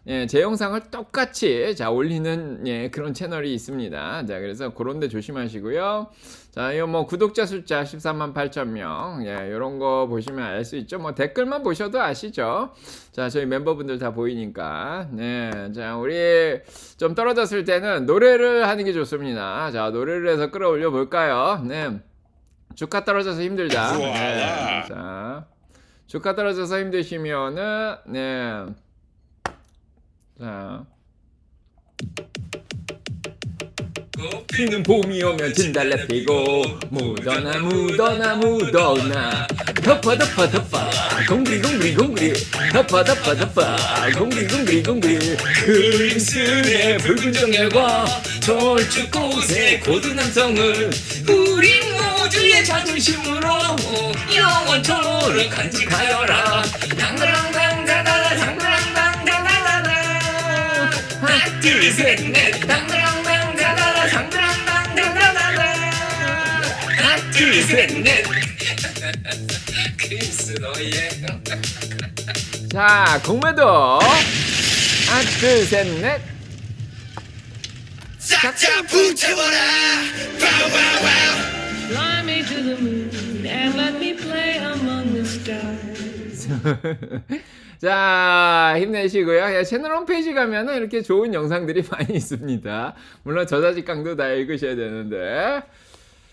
예, 제 영상을 똑같이 자 올리는 예, 그런 채널이 있습니다. 자, 그래서 그런 데 조심하시고요. 자, 이거 뭐 구독자 숫자 13만 8천 명. 예, 요런 거 보시면 알 수 있죠. 뭐 댓글만 보셔도 아시죠. 자, 저희 멤버분들 다 보이니까. 네. 자, 우리 좀 떨어졌을 때는 노래를 하는 게 좋습니다. 자, 노래를 해서 끌어올려 볼까요? 네. 주가 떨어져서 힘들다. 네. 자, 주가 떨어져서 힘드시면은 네. 자, 꽃피는 봄이 오면 진달래 피고 묻어나 묻어나 묻어나 덮어 덮어 덮어 공그리 공그리 공그리 덮어 덮어 덮어 공그리 공그리 공그리 그림순의 붉은 정열과 돌쭉꽃의 고든 남성을 우리 모두의 자존심으로 영원토록 간직하여라 당그랑당다다다 당그랑당다다다다 하나 둘셋넷 당그랑당다다다 당그랑당다다다다 하나 둘셋넷 크리스 너의 자, 공매도 하나 둘셋넷 싹다 붙여버려. Fly me to the moon and let me play among the stars. 자, 힘내시고요. 예, 채널 홈페이지 가면은 이렇게 좋은 영상들이 많이 있습니다. 물론 저자직강도 다 읽으셔야 되는데.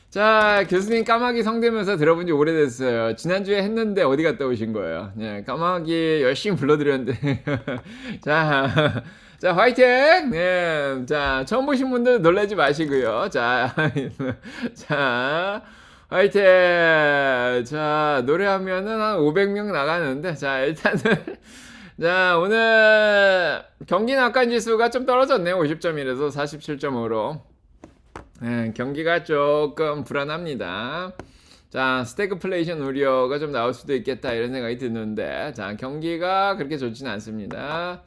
자, 교수님 까마귀 성대면서 들어본 지 오래됐어요. 지난주에 했는데 어디 갔다 오신 거예요? 예, 까마귀 열심히 불러드렸는데. 자, 자, 화이팅! 네. 자, 처음 보신 분들 놀라지 마시고요. 자, 자, 화이팅! 자, 노래하면은 한 500명 나가는데, 자, 일단은, 자, 오늘 경기 낙관 지수가 좀 떨어졌네요. 50.1에서 47.5로. 네, 경기가 조금 불안합니다. 자, 스태그플레이션 우려가 좀 나올 수도 있겠다 이런 생각이 드는데, 자, 경기가 그렇게 좋진 않습니다.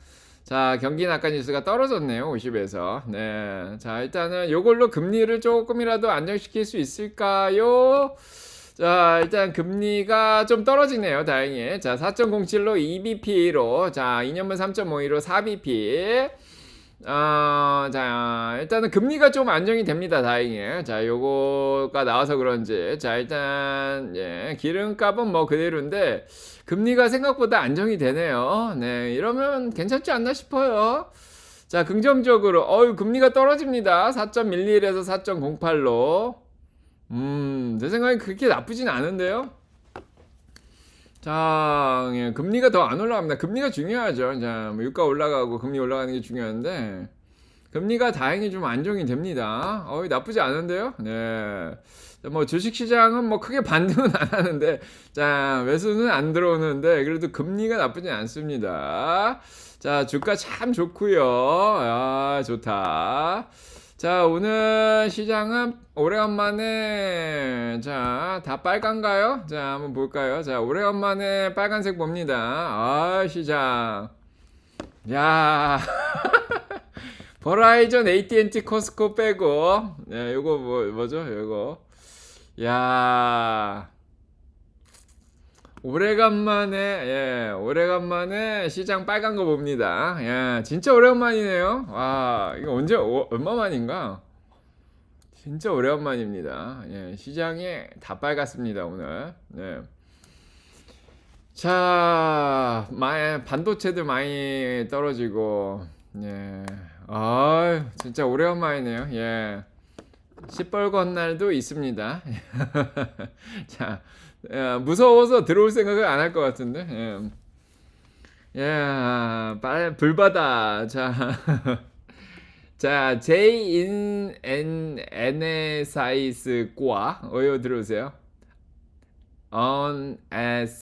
자, 경기 낙관 지수가 떨어졌네요. 50에서. 네. 자, 일단은 요걸로 금리를 조금이라도 안정시킬 수 있을까요? 자, 일단 금리가 좀 떨어지네요. 다행히. 자, 4.07로 2bp로 자, 2년물 3.52로 4bp. 자, 일단은 금리가 좀 안정이 됩니다. 다행히. 자, 요거가 나와서 그런지. 자, 일단, 예, 기름값은 뭐 그대로인데, 금리가 생각보다 안정이 되네요. 네, 이러면 괜찮지 않나 싶어요. 자, 긍정적으로, 금리가 떨어집니다. 4.11에서 4.08로. 제 생각엔 그렇게 나쁘진 않은데요. 자, 예, 금리가 더 안 올라갑니다. 금리가 중요하죠. 자, 뭐 유가 올라가고 금리 올라가는 게 중요한데 금리가 다행히 좀 안정이 됩니다. 나쁘지 않은데요. 네. 자, 뭐 주식시장은 뭐 크게 반등은 안 하는데 자, 매수는 안 들어오는데 그래도 금리가 나쁘지 않습니다. 자, 주가 참 좋고요. 아, 좋다. 자, 오늘 시장은 오래간만에 자, 다 빨간가요? 자, 한번 볼까요? 자, 오래간만에 빨간색 봅니다. 아, 시장. 야. 버라이전, AT&T, 코스코 빼고 네, 요거 뭐죠? 요거. 야. 오래간만에 시장 빨간 거 봅니다. 예, 진짜 오래간만이네요. 와, 이거 언제, 얼마 만인가? 진짜 오래간만입니다. 예, 시장이 다 빨갛습니다, 오늘. 네. 자, 반도체들 많이 떨어지고, 예. 진짜 오래간만이네요. 예. 시뻘건 날도 있습니다. 자, 무서워서 들어올 생각을 안 할 것 같은데. 불바다. 자, 자, J in N 사이즈과 어여 들어오세요. on as